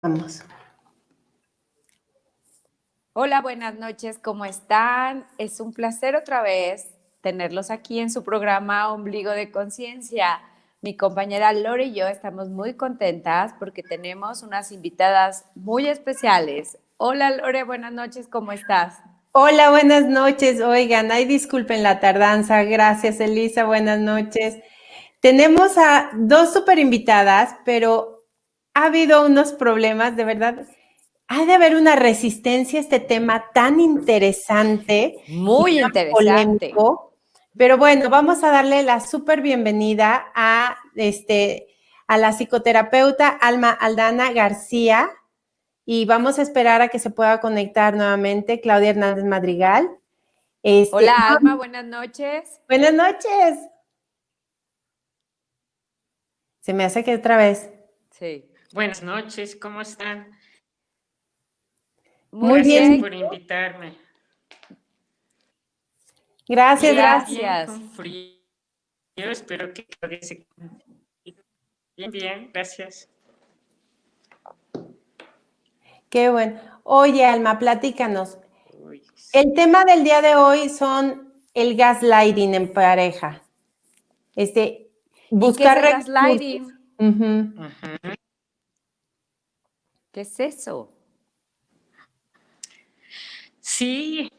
Vamos. Hola, buenas noches, ¿cómo están? Es un placer otra vez tenerlos aquí en su programa Ombligo de Conciencia. Mi compañera Lore y yo estamos muy contentas porque tenemos unas invitadas muy especiales. Hola Lore, buenas noches, ¿cómo estás? Hola, buenas noches. Oigan, ay, disculpen la tardanza. Gracias, Elisa. Buenas noches. Tenemos a dos super invitadas, pero ha habido unos problemas, de verdad. Ha de haber una resistencia a este tema tan interesante y Muy tan interesante. polémico. Pero bueno, vamos a darle la súper bienvenida a la psicoterapeuta Alma Aldana García. Y vamos a esperar a que se pueda conectar nuevamente Claudia Hernández Madrigal. Hola Alma, buenas noches. Buenas noches. Se me hace que otra vez. Sí. Buenas noches, ¿cómo están? Muy Gracias bien. por invitarme. Gracias, Bien, Gracias. con frío. Espero que se... Bien, gracias. Qué bueno. Oye, Alma, platícanos. Uy, sí. El tema del día de hoy son el gaslighting en pareja. Buscar ¿Y qué es el recursos. gaslighting? Ujú. ¿Qué es eso? Sí,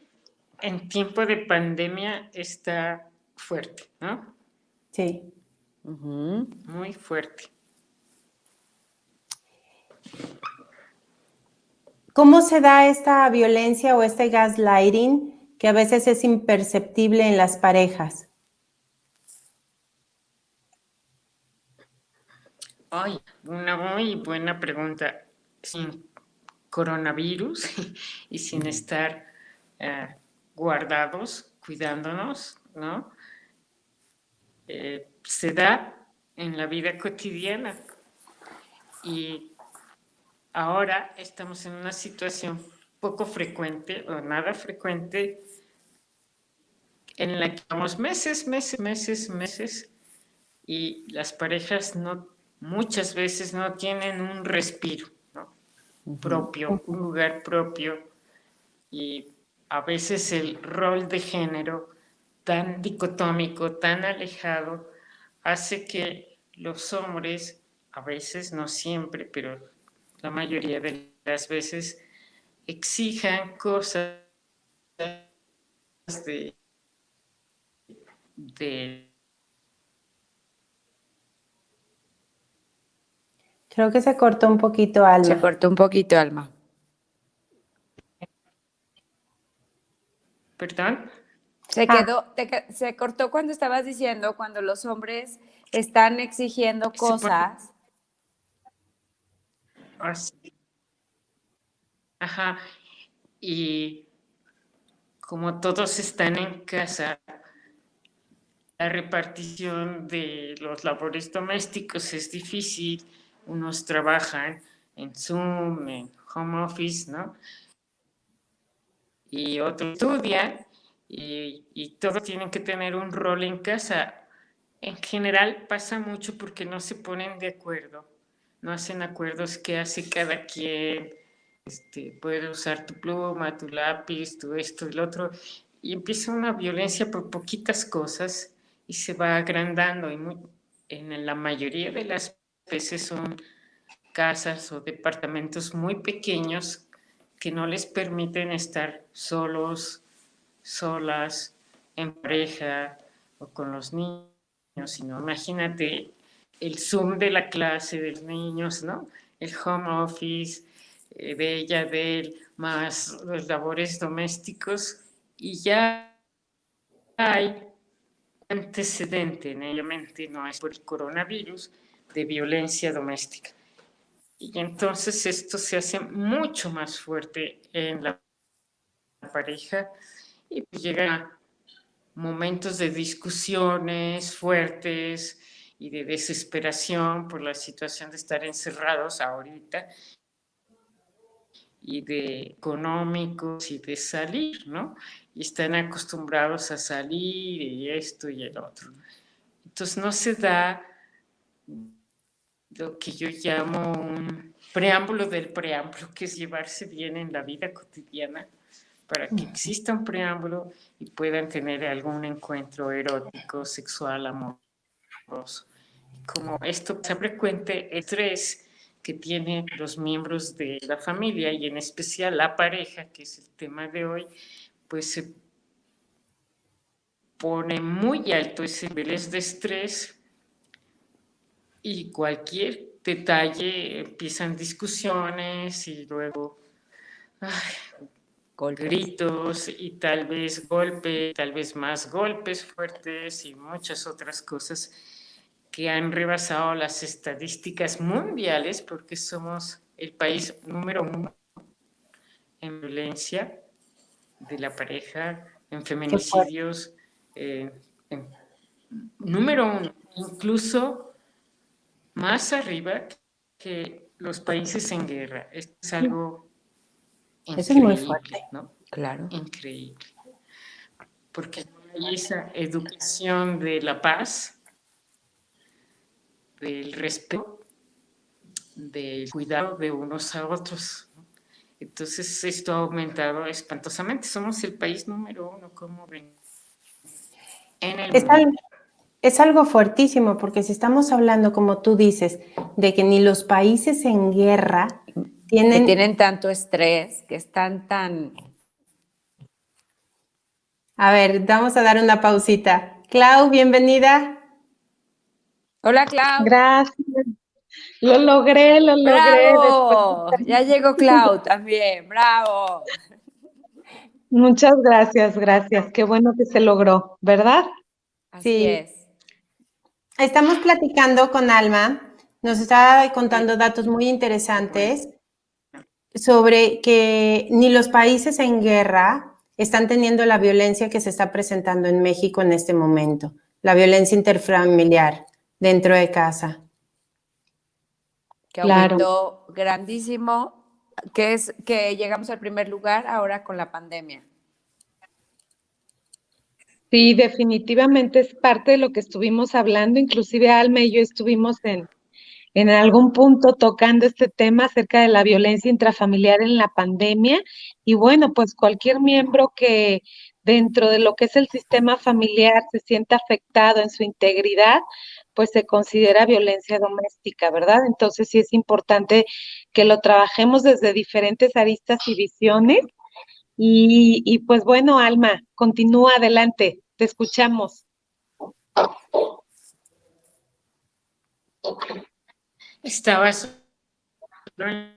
en tiempo de pandemia está fuerte, ¿no? Sí. Muy fuerte. ¿Cómo se da esta violencia o este gaslighting que a veces es imperceptible en las parejas? Ay, una muy buena pregunta. Sin coronavirus y sin estar guardados, cuidándonos, ¿no? Se da en la vida cotidiana y ahora estamos en una situación poco frecuente o nada frecuente en la que vamos meses y las parejas muchas veces no tienen un respiro, ¿no? Propio, un lugar propio, y a veces el rol de género tan dicotómico, tan alejado, hace que los hombres, a veces, no siempre, pero la mayoría de las veces, exijan cosas de, de Creo que se cortó un poquito, Se Alma. cortó un poquito, Alma. ¿Perdón? Se cortó cuando estabas diciendo, cuando los hombres están exigiendo Se pone cosas. así. Ajá. Y como todos están en casa, la repartición de los labores domésticos es difícil. Unos trabajan en Zoom, en home office, ¿no? Y otros estudian y todos tienen que tener un rol en casa. En general pasa mucho porque no se ponen de acuerdo, no hacen acuerdos qué hace cada quien. Puedes usar tu pluma, tu lápiz, tu esto y lo otro, y empieza una violencia por poquitas cosas y se va agrandando. En la mayoría de las veces son casas o departamentos muy pequeños que no les permiten estar solos, solas, en pareja o con los niños, sino imagínate el Zoom de la clase de los niños, ¿no? El home office, de ella, de él, más los labores domésticos, y ya hay antecedente, obviamente no es por el coronavirus, de violencia doméstica. Y entonces esto se hace mucho más fuerte en la pareja y pues llega momentos de discusiones fuertes y de desesperación por la situación de estar encerrados ahorita y de económicos y de salir, ¿no? Y están acostumbrados a salir y esto y el otro. Entonces no se da lo que yo llamo preámbulo del preámbulo, que es llevarse bien en la vida cotidiana, para que exista un preámbulo y puedan tener algún encuentro erótico, sexual, amoroso. Como esto se frecuente, el estrés que tienen los miembros de la familia y en especial la pareja, que es el tema de hoy, pues se pone muy alto ese nivel de estrés y cualquier detalle empiezan discusiones y luego gritos y tal vez golpes, tal vez más golpes fuertes y muchas otras cosas que han rebasado las estadísticas mundiales porque somos el país número 1 en violencia de la pareja, en feminicidios, número 1, incluso más arriba que los países en guerra. Esto es algo increíble, eso es muy fuerte. ¿no? Claro. Increíble. Porque hay esa educación de la paz, del respeto, del cuidado de unos a otros. Entonces esto ha aumentado espantosamente. Somos el país número 1, como ven, en el mundo. Es algo fuertísimo, porque si estamos hablando, como tú dices, de que ni los países en guerra Que tienen tanto estrés, que están tan... A ver, vamos a dar una pausita. Clau, bienvenida. Hola, Clau. Gracias. Lo logré. ¡Bravo! Ya llegó Clau también, ¡bravo! Muchas gracias. Qué bueno que se logró, ¿verdad? Así es. Estamos platicando con Alma, nos está contando datos muy interesantes sobre que ni los países en guerra están teniendo la violencia que se está presentando en México en este momento, la violencia interfamiliar dentro de casa. Que aumentó grandísimo, que es que llegamos al primer lugar ahora con la pandemia. Sí, definitivamente es parte de lo que estuvimos hablando, inclusive Alma y yo estuvimos en algún punto tocando este tema acerca de la violencia intrafamiliar en la pandemia y bueno, pues cualquier miembro que dentro de lo que es el sistema familiar se sienta afectado en su integridad, pues se considera violencia doméstica, ¿verdad? Entonces sí es importante que lo trabajemos desde diferentes aristas y visiones. Y pues bueno, Alma, continúa adelante, te escuchamos. Estabas en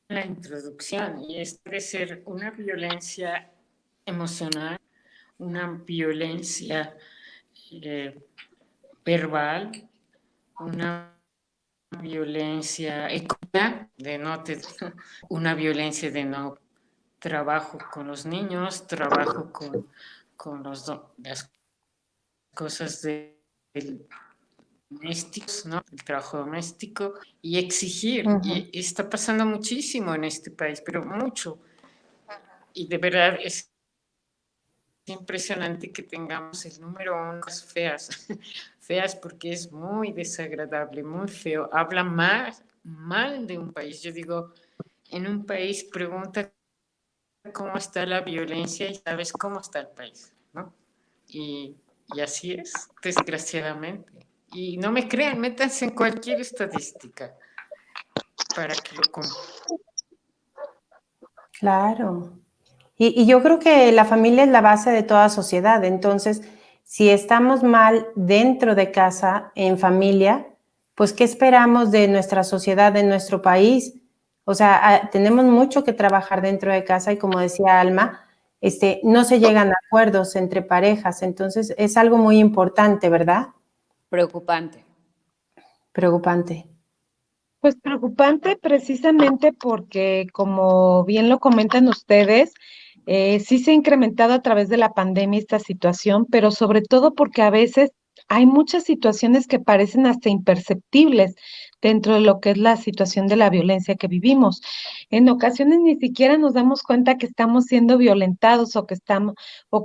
la introducción y es de ser una violencia emocional, una violencia verbal, una violencia económica, una violencia de no trabajo con los niños, trabajo con las cosas del domésticos, ¿no? El trabajo doméstico y exigir. Y está pasando muchísimo en este país, pero mucho. Y de verdad es impresionante que tengamos el número 1 feas, feas porque es muy desagradable, muy feo. Habla mal de un país. Yo digo, en un país pregunta cómo está la violencia y sabes cómo está el país, ¿no? Y así es, desgraciadamente. Y no me crean, métanse en cualquier estadística para que lo compren. Claro. Y yo creo que la familia es la base de toda sociedad. Entonces, si estamos mal dentro de casa, en familia, pues, ¿qué esperamos de nuestra sociedad, de nuestro país? O sea, tenemos mucho que trabajar dentro de casa y como decía Alma, no se llegan a acuerdos entre parejas. Entonces, es algo muy importante, ¿verdad? Preocupante. Preocupante. Pues preocupante precisamente porque, como bien lo comentan ustedes, sí se ha incrementado a través de la pandemia esta situación, pero sobre todo porque a veces hay muchas situaciones que parecen hasta imperceptibles dentro de lo que es la situación de la violencia que vivimos. En ocasiones ni siquiera nos damos cuenta que estamos siendo violentados o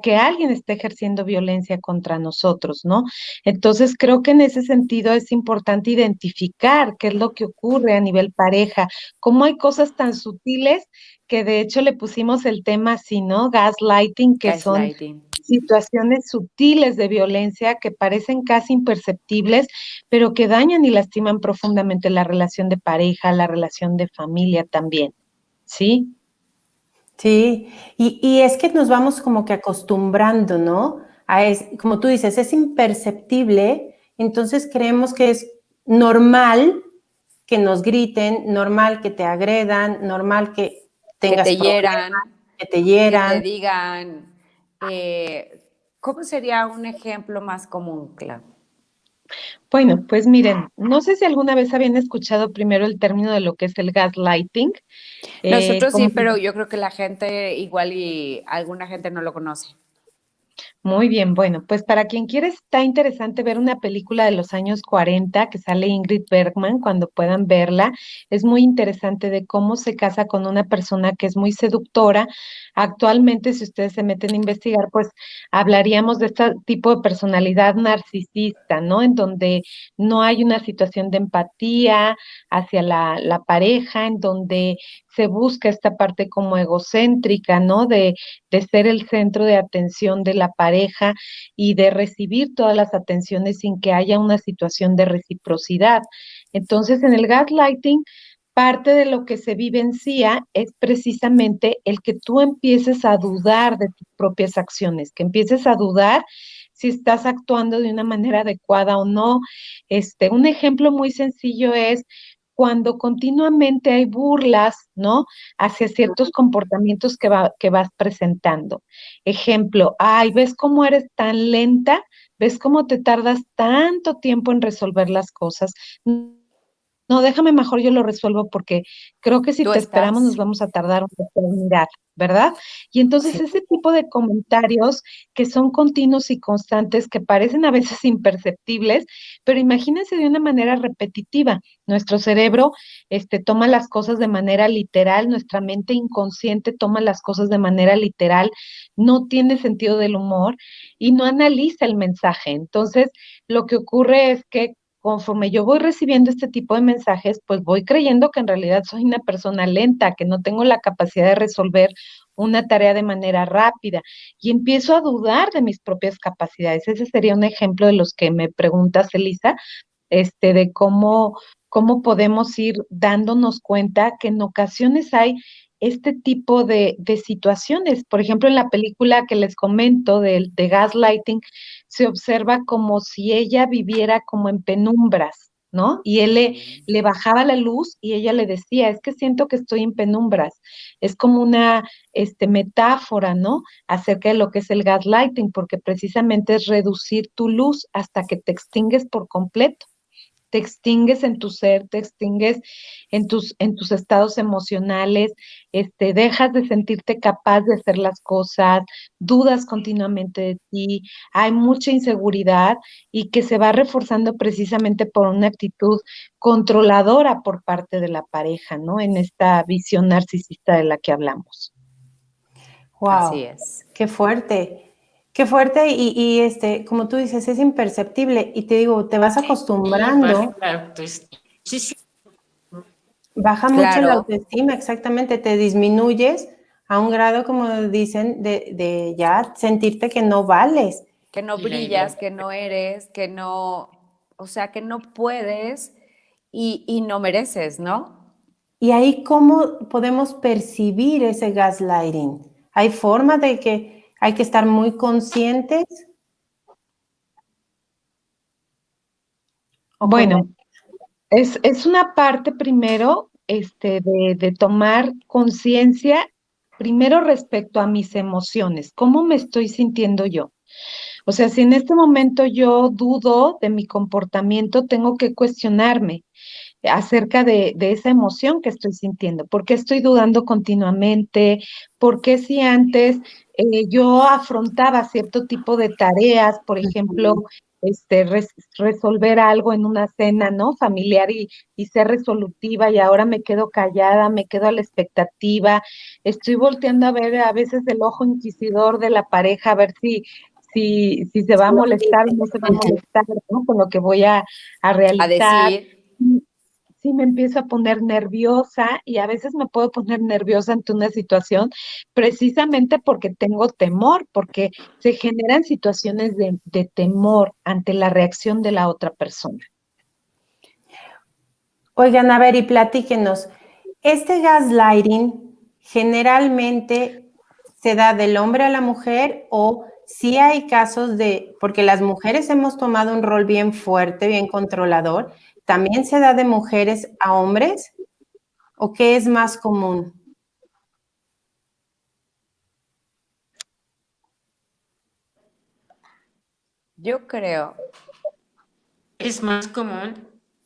que alguien está ejerciendo violencia contra nosotros, ¿no? Entonces creo que en ese sentido es importante identificar qué es lo que ocurre a nivel pareja, cómo hay cosas tan sutiles que de hecho le pusimos el tema así, ¿no? Gaslighting, que son Gaslighting. situaciones sutiles de violencia que parecen casi imperceptibles, pero que dañan y lastiman profundamente la relación de pareja, la relación de familia también, ¿sí? Sí, y es que nos vamos como que acostumbrando, ¿no? Como tú dices, es imperceptible, entonces creemos que es normal que nos griten, normal que te agredan, normal que tengas te problemas, hieran, que te que te hieran. digan, ¿cómo sería un ejemplo más común, Clau? Bueno, pues miren, no sé si alguna vez habían escuchado primero el término de lo que es el gaslighting. Nosotros sí, Como pero yo creo que la gente igual y alguna gente no lo conoce. Muy bien, bueno, pues para quien quiere está interesante ver una película de los años 40 que sale Ingrid Bergman, cuando puedan verla. Es muy interesante de cómo se casa con una persona que es muy seductora. Actualmente, si ustedes se meten a investigar, pues hablaríamos de este tipo de personalidad narcisista, ¿no? En donde no hay una situación de empatía hacia la pareja, en donde se busca esta parte como egocéntrica, ¿no? De ser el centro de atención de la pareja y de recibir todas las atenciones sin que haya una situación de reciprocidad. Entonces, en el gaslighting, parte de lo que se vivencia es precisamente el que tú empieces a dudar de tus propias acciones, que empieces a dudar si estás actuando de una manera adecuada o no. Un ejemplo muy sencillo es cuando continuamente hay burlas, ¿no? Hacia ciertos comportamientos que vas presentando. Ejemplo, ay, ¿ves cómo eres tan lenta? ¿Ves cómo te tardas tanto tiempo en resolver las cosas? No, déjame mejor yo lo resuelvo porque creo que si Tú te esperamos nos estás, vamos a tardar una eternidad, ¿verdad? Y entonces sí, ese tipo de comentarios que son continuos y constantes, que parecen a veces imperceptibles, pero imagínense de una manera repetitiva. Nuestro cerebro toma las cosas de manera literal, nuestra mente inconsciente toma las cosas de manera literal, no tiene sentido del humor y no analiza el mensaje. Entonces, lo que ocurre es que conforme yo voy recibiendo este tipo de mensajes, pues voy creyendo que en realidad soy una persona lenta, que no tengo la capacidad de resolver una tarea de manera rápida y empiezo a dudar de mis propias capacidades. Ese sería un ejemplo de los que me preguntas, Elisa, de cómo podemos ir dándonos cuenta que en ocasiones hay este tipo de situaciones. Por ejemplo, en la película que les comento de Gaslighting, se observa como si ella viviera como en penumbras, ¿no? Y él le bajaba la luz y ella le decía, es que siento que estoy en penumbras. Es como una metáfora, ¿no? Acerca de lo que es el gaslighting, porque precisamente es reducir tu luz hasta que te extingues por completo, te extingues en tu ser, te extingues en tus estados emocionales, dejas de sentirte capaz de hacer las cosas, dudas continuamente de ti, hay mucha inseguridad y que se va reforzando precisamente por una actitud controladora por parte de la pareja, ¿no? En esta visión narcisista de la que hablamos. así Wow, es. qué fuerte. Qué fuerte como tú dices, es imperceptible y te digo, te vas Y baja acostumbrando, la autoestima. Sí, sí, baja mucho la Claro, autoestima, exactamente, te disminuyes a un grado, como dicen, de ya sentirte que no vales. que no y la brillas, idea. que no eres, que no, o sea, que no puedes y no mereces, ¿no? Y ahí, ¿cómo podemos percibir ese gaslighting? ¿Hay forma de que hay que estar muy conscientes? ¿O cómo? Bueno, es una parte primero, de tomar conciencia, primero respecto a mis emociones, cómo me estoy sintiendo yo. O sea, si en este momento yo dudo de mi comportamiento, tengo que cuestionarme acerca de esa emoción que estoy sintiendo. ¿Por qué estoy dudando continuamente? ¿Por qué si antes yo afrontaba cierto tipo de tareas, por ejemplo, Ujú. resolver algo en una cena, ¿no? Familiar y ser resolutiva y ahora me quedo callada, me quedo a la expectativa, estoy volteando a ver a veces el ojo inquisidor de la pareja, a ver si se va a molestar o no se va a molestar, ¿no? Con lo que voy a A realizar. decir, Sí, me empiezo a poner nerviosa y a veces me puedo poner nerviosa ante una situación precisamente porque tengo temor, porque se generan situaciones de temor ante la reacción de la otra persona. Oigan, a ver, y platíquenos, ¿este gaslighting generalmente se da del hombre a la mujer o sí hay casos porque las mujeres hemos tomado un rol bien fuerte, bien controlador, ¿también se da de mujeres a hombres o qué es más común? yo creo. Es más común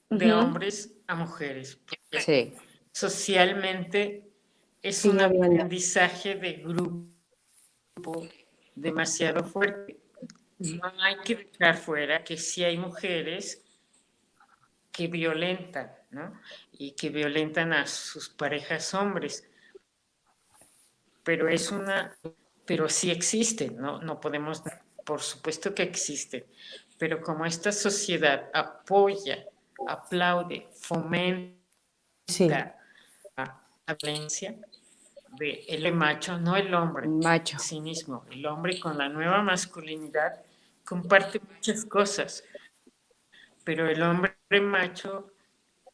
de hombres a mujeres, porque Sí. socialmente es Sigue un habiendo. aprendizaje de grupo demasiado fuerte. No hay que dejar fuera que sí hay mujeres que violentan, ¿no? Y que violentan a sus parejas hombres. Pero sí existen, ¿no? No podemos, por supuesto que existen, pero como esta sociedad apoya, aplaude, fomenta Sí. la violencia de el macho, no el hombre, Macho. sí mismo, el hombre con la nueva masculinidad comparte muchas cosas, pero el hombre macho,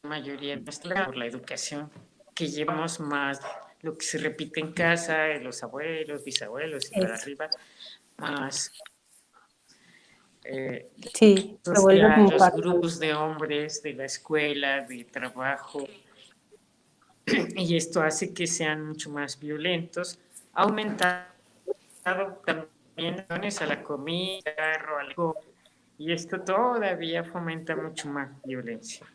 la mayoría de nuestra, por la educación que llevamos más, lo que se repite en casa, de los abuelos, bisabuelos y para arriba, más Sí, se vuelve como los parte. grupos de hombres de la escuela, de trabajo, y esto hace que sean mucho más violentos, ha aumentado también a la comida, al alcohol, y esto todavía fomenta mucho más violencia.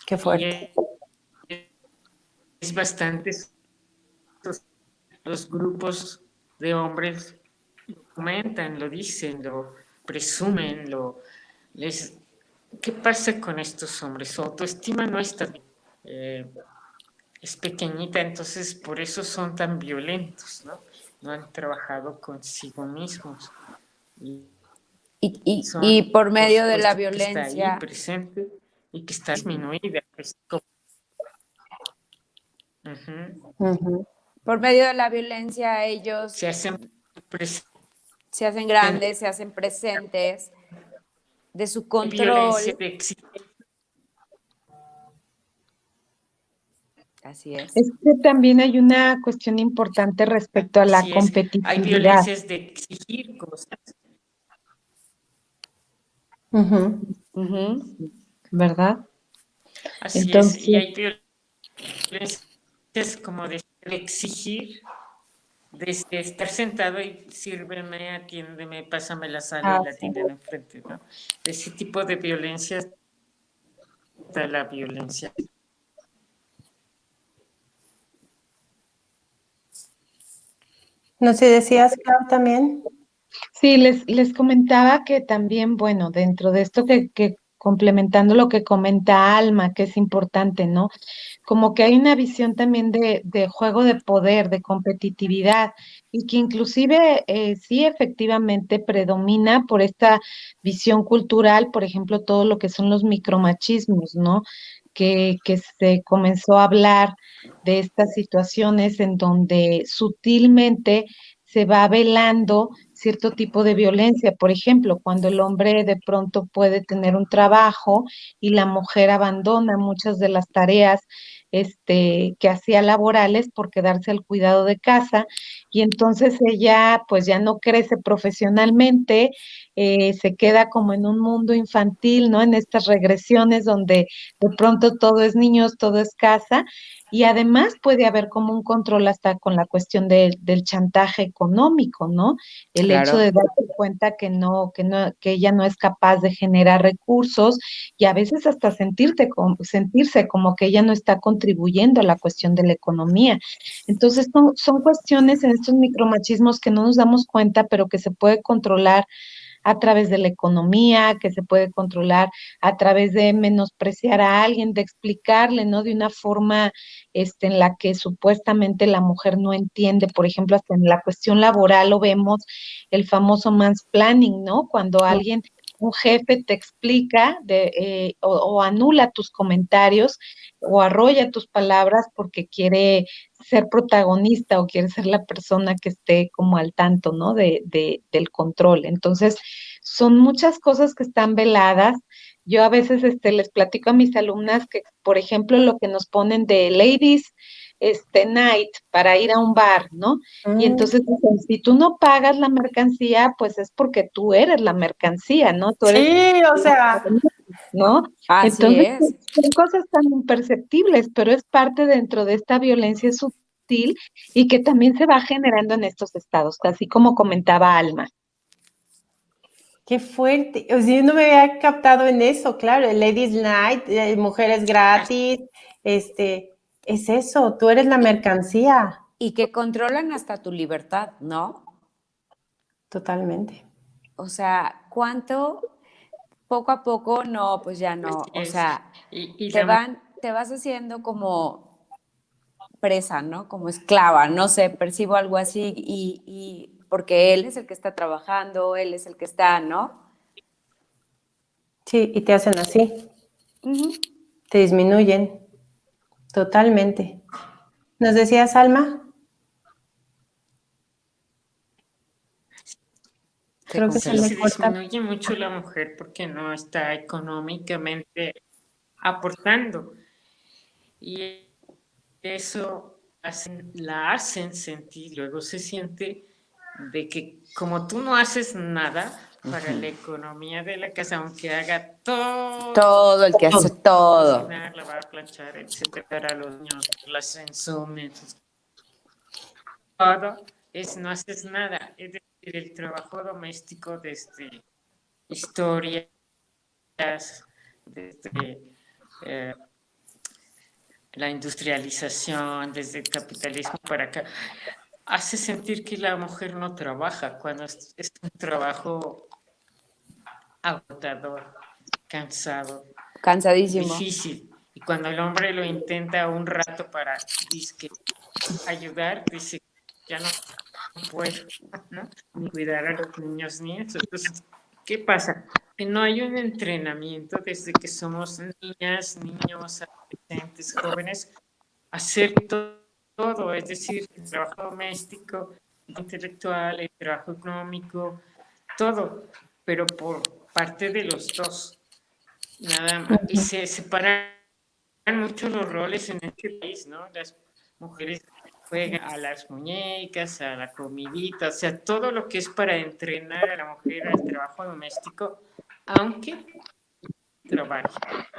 Qué fuerte. Y es bastante, los grupos de hombres lo comentan, lo dicen, lo presumen, ¿qué pasa con estos hombres? Su autoestima no está bien. Es pequeñita, entonces por eso son tan violentos, ¿no? No han trabajado consigo mismos. Y por medio de la Que está ahí violencia, presente y que está disminuida. por medio de la violencia ellos Se hacen se hacen grandes, se hacen presentes, de su violencia, control. de exigencia. Así es. Es que también hay una cuestión importante respecto a la Hay competitividad. violencias de exigir cosas. ¿Verdad? Así Entonces, es, y hay violencias como de exigir, de estar sentado y sírveme, atiéndeme, pásame la sal y la sí. tienen enfrente, ¿no? De ese tipo de violencia está la violencia. ¿No se decías, Clau, también? sí, les comentaba que también, bueno, dentro de esto que complementando lo que comenta Alma, que es importante, ¿no? Como que hay una visión también de juego de poder, de competitividad, y que inclusive sí efectivamente predomina por esta visión cultural, por ejemplo, todo lo que son los micromachismos, ¿no? Que se comenzó a hablar de estas situaciones en donde sutilmente se va velando cierto tipo de violencia. Por ejemplo, cuando el hombre de pronto puede tener un trabajo y la mujer abandona muchas de las tareas que hacía laborales por quedarse al cuidado de casa y entonces ella pues ya no crece profesionalmente, se queda como en un mundo infantil, ¿no? En estas regresiones donde de pronto todo es niños, todo es casa y además puede haber como un control hasta con la cuestión del chantaje económico, ¿no? El hecho Claro. de darse cuenta que ella no es capaz de generar recursos y a veces hasta sentirse como que ella no está contribuyendo contribuyendo a la cuestión de la economía. Entonces, son cuestiones en estos micromachismos que no nos damos cuenta, pero que se puede controlar a través de la economía, que se puede controlar a través de menospreciar a alguien, de explicarle, ¿no? De una forma en la que supuestamente la mujer no entiende. Por ejemplo, hasta en la cuestión laboral lo vemos, el famoso mansplaining, ¿no? Cuando alguien, un jefe te explica o anula tus comentarios o arrolla tus palabras porque quiere ser protagonista o quiere ser la persona que esté como al tanto, ¿no? Del control. Entonces, son muchas cosas que están veladas. Yo a veces les platico a mis alumnas que, por ejemplo, lo que nos ponen de ladies night para ir a un bar, ¿no? Y entonces dicen, si tú no pagas la mercancía, pues es porque tú eres la mercancía, ¿no? Tú eres, Sí, o sea, ¿no? Así Entonces, es. son cosas tan imperceptibles, pero es parte dentro de esta violencia sutil y que también se va generando en estos estados, así como comentaba Alma. qué fuerte. O sea, yo no me había captado en eso, claro, el Ladies Night, mujeres gratis, es eso, tú eres la mercancía, Y que controlan hasta tu libertad, ¿no? totalmente. O sea, ¿cuánto poco a poco? No, pues ya no. Así O es. sea, Y te vas haciendo como presa, ¿no? Como esclava, no sé, percibo algo así y porque él es el que está trabajando, él es el que está, ¿no? Sí, y te hacen así, Ujú. te disminuyen, totalmente. ¿Nos decías, Alma? Se Creo que se sí, congeló. le se corta. disminuye mucho la mujer porque no está económicamente aportando. Y eso la hacen sentir, luego se siente de que como tú no haces nada para la economía de la casa, aunque haga todo, Todo el que hace todo. cocinar, lavar, planchar, etcétera, los niños, las ensomnes, todo, no haces nada. Es decir, el trabajo doméstico desde historias, desde la industrialización, desde el capitalismo para acá, hace sentir que la mujer no trabaja cuando es un trabajo agotador, cansado, Cansadísimo. difícil. Y cuando el hombre lo intenta un rato para ayudar, dice, ya no puedo, ¿no? Ni cuidar a los niños ni eso. Entonces, ¿qué pasa? Que no hay un entrenamiento desde que somos niñas, niños, adolescentes, jóvenes, hacer todo, es decir, el trabajo doméstico, intelectual, el trabajo económico, todo, pero por parte de los dos, nada más. Y se separan mucho los roles en este país, ¿no? Las mujeres juegan a las muñecas, a la comidita, o sea, todo lo que es para entrenar a la mujer al trabajo doméstico, aunque trabaje.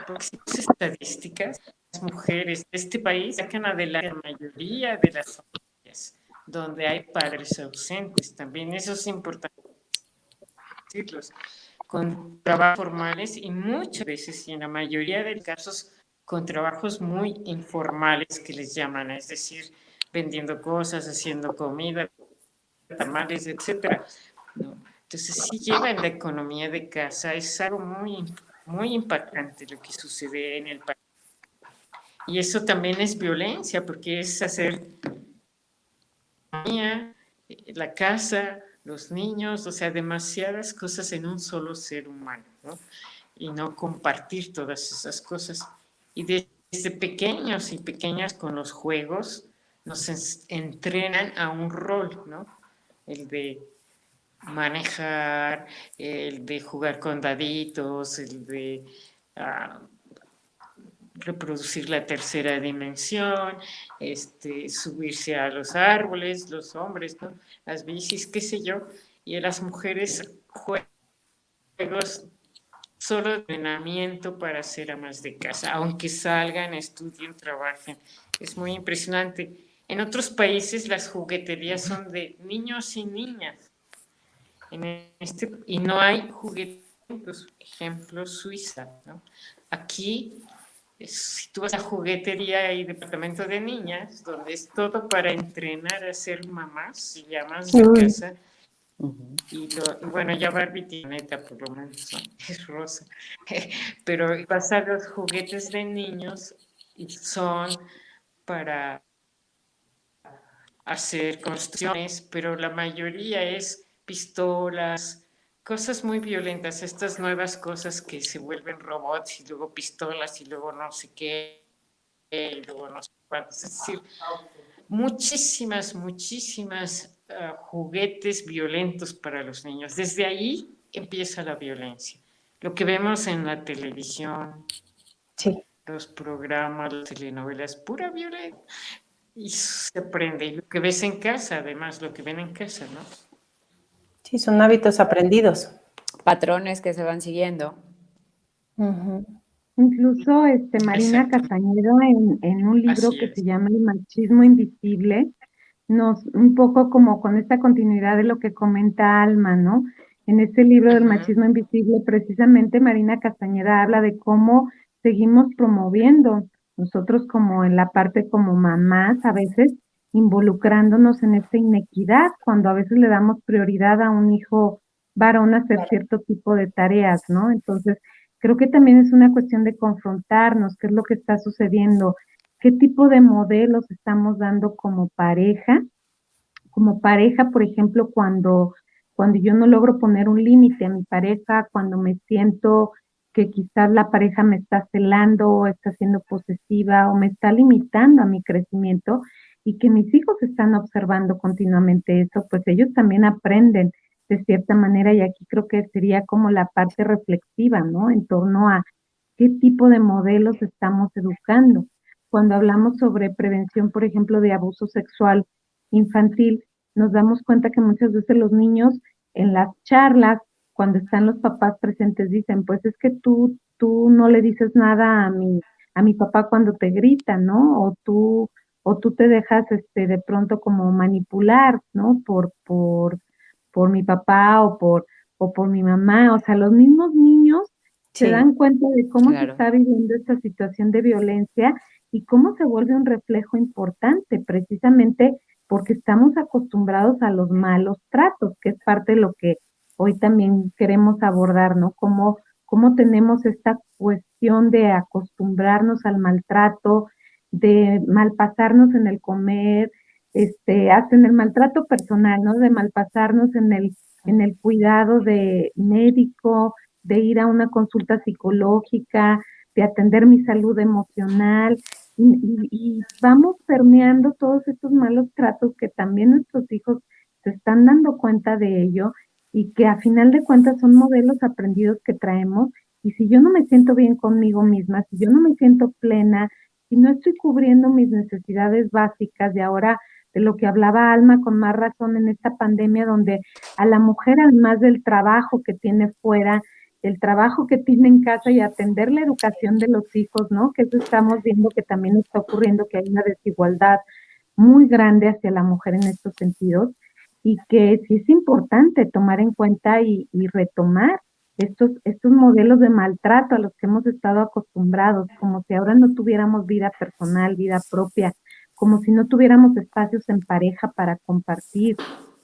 Porque si las estadísticas, las mujeres de este país sacan adelante la mayoría de las familias donde hay padres ausentes. También eso es importante decirlos, con trabajos formales y muchas veces, y en la mayoría de casos, con trabajos muy informales que les llaman, es decir, vendiendo cosas, haciendo comida, tamales, etcétera. ¿No? Entonces, sí lleva en la economía de casa, es algo muy impactante lo que sucede en el país. Y eso también es violencia, porque es hacer la casa, los niños, o sea, demasiadas cosas en un solo ser humano, ¿no? Y no compartir todas esas cosas. Y desde pequeños y pequeñas con los juegos nos entrenan a un rol, ¿no? El de manejar, el de jugar con daditos, el de reproducir la tercera dimensión, subirse a los árboles, los hombres, ¿no? Las bicis, qué sé yo, y las mujeres juegos solo de entrenamiento para ser amas de casa, aunque salgan, estudien, trabajen. Es muy impresionante. En otros países las jugueterías son de niños y niñas. Y no hay juguetes, ejemplo, Suiza, ¿no? Aquí Si tú vas a juguetería y departamento de niñas, donde es todo para entrenar a ser mamás y amas de casa, y bueno, ya Barbie tiene neta, por lo menos es rosa, pero vas a los juguetes de niños y son para hacer construcciones, pero la mayoría es pistolas, cosas muy violentas, estas nuevas cosas que se vuelven robots y luego pistolas y luego no sé qué, y luego no sé cuántos. Es decir, muchísimas juguetes violentos para los niños. Desde ahí empieza la violencia. Lo que vemos en la televisión, Sí. los programas, las telenovelas, pura violencia. Y se aprende. Y lo que ves en casa, además, lo que ven en casa, ¿no? Sí, son hábitos aprendidos. Patrones que se van siguiendo. Ujú. Incluso Marina Exacto. Castañeda en un libro Así que es. se llama El machismo invisible, nos, un poco como con esta continuidad de lo que comenta Alma, ¿no? En este libro del Ujú. machismo invisible, precisamente Marina Castañeda habla de cómo seguimos promoviendo nosotros como en la parte como mamás, a veces involucrándonos en esta inequidad, cuando a veces le damos prioridad a un hijo varón a hacer cierto tipo de tareas, ¿no? Entonces, creo que también es una cuestión de confrontarnos, qué es lo que está sucediendo, qué tipo de modelos estamos dando como pareja, por ejemplo, cuando yo no logro poner un límite a mi pareja, cuando me siento que quizás la pareja me está celando o está siendo posesiva o me está limitando a mi crecimiento y que mis hijos están observando continuamente eso, pues ellos también aprenden de cierta manera y aquí creo que sería como la parte reflexiva, ¿no? En torno a qué tipo de modelos estamos educando. Cuando hablamos sobre prevención, por ejemplo, de abuso sexual infantil, nos damos cuenta que muchas veces los niños en las charlas, cuando están los papás presentes, dicen, pues es que tú no le dices nada a mi papá cuando te grita, ¿no? O tú te dejas de pronto como manipular, ¿no? Por mi papá o por mi mamá. O sea, los mismos niños se Sí. dan cuenta de cómo se Claro. está viviendo esta situación de violencia y cómo se vuelve un reflejo importante, precisamente porque estamos acostumbrados a los malos tratos, que es parte de lo que hoy también queremos abordar, ¿no? Cómo tenemos esta cuestión de acostumbrarnos al maltrato, de malpasarnos en el comer, hasta en el maltrato personal, ¿no? De malpasarnos en el cuidado de médico, de ir a una consulta psicológica, de atender mi salud emocional, y vamos permeando todos estos malos tratos que también nuestros hijos se están dando cuenta de ello y que a final de cuentas son modelos aprendidos que traemos. Y si yo no me siento bien conmigo misma, si yo no me siento plena, si no estoy cubriendo mis necesidades básicas de ahora, de lo que hablaba Alma con más razón en esta pandemia, donde a la mujer, además del trabajo que tiene fuera, el trabajo que tiene en casa y atender la educación de los hijos, ¿no? Que eso estamos viendo que también está ocurriendo, que hay una desigualdad muy grande hacia la mujer en estos sentidos y que sí es importante tomar en cuenta y retomar estos modelos de maltrato a los que hemos estado acostumbrados, como si ahora no tuviéramos vida personal, vida propia, como si no tuviéramos espacios en pareja para compartir,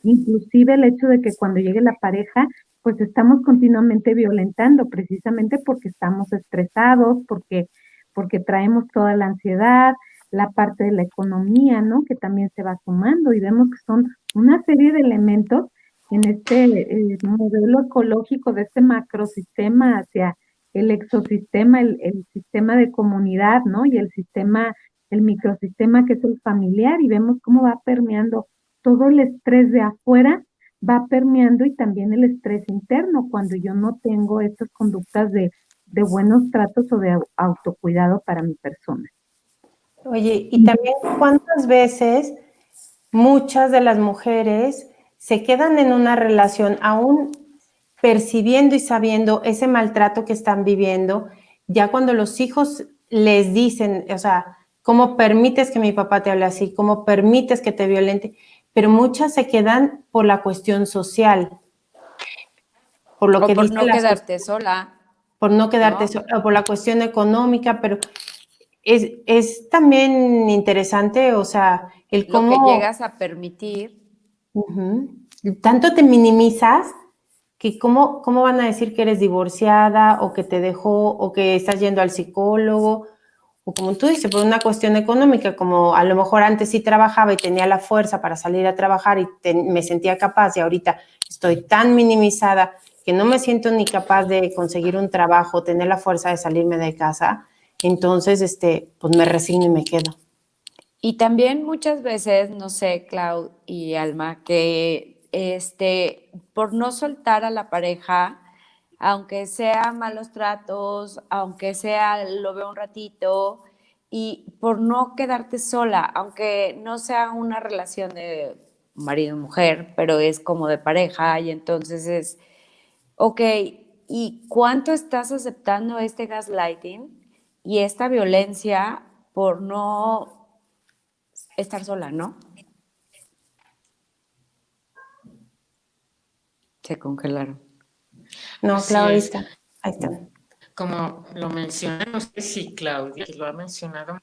inclusive el hecho de que cuando llegue la pareja pues estamos continuamente violentando, precisamente porque estamos estresados, porque traemos toda la ansiedad, la parte de la economía, ¿no? Que también se va sumando y vemos que son una serie de elementos en este modelo ecológico de este macrosistema hacia el exosistema, el sistema de comunidad, ¿no? Y el sistema, el microsistema que es el familiar y vemos cómo va permeando todo el estrés de afuera va permeando y también el estrés interno cuando yo no tengo estas conductas de buenos tratos o de autocuidado para mi persona. Oye, y también cuántas veces muchas de las mujeres se quedan en una relación aún percibiendo y sabiendo ese maltrato que están viviendo, ya cuando los hijos les dicen, o sea, ¿cómo permites que mi papá te hable así? ¿Cómo permites que te violente? Pero muchas se quedan por la cuestión social, por lo O que por dice no la quedarte sola. por no quedarte ¿no? sola, o por la cuestión económica, pero es también interesante, o sea, el Lo que cómo llegas a permitir. tanto te minimizas que cómo van a decir que eres divorciada o que te dejó o que estás yendo al psicólogo o como tú dices, por una cuestión económica, como a lo mejor antes sí trabajaba y tenía la fuerza para salir a trabajar y me sentía capaz y ahorita estoy tan minimizada que no me siento ni capaz de conseguir un trabajo, tener la fuerza de salirme de casa, entonces pues me resigno y me quedo. Y también muchas veces, no sé, Clau y Alma, que por no soltar a la pareja, aunque sea malos tratos, aunque sea lo veo un ratito, y por no quedarte sola, aunque no sea una relación de marido y mujer, pero es como de pareja, y entonces es, ok, ¿y cuánto estás aceptando este gaslighting y esta violencia por no estar sola, ¿no? Se congelaron. No, Así claro, ahí es. está. Ahí está. Como lo menciona, no sé si Claudia que lo ha mencionado,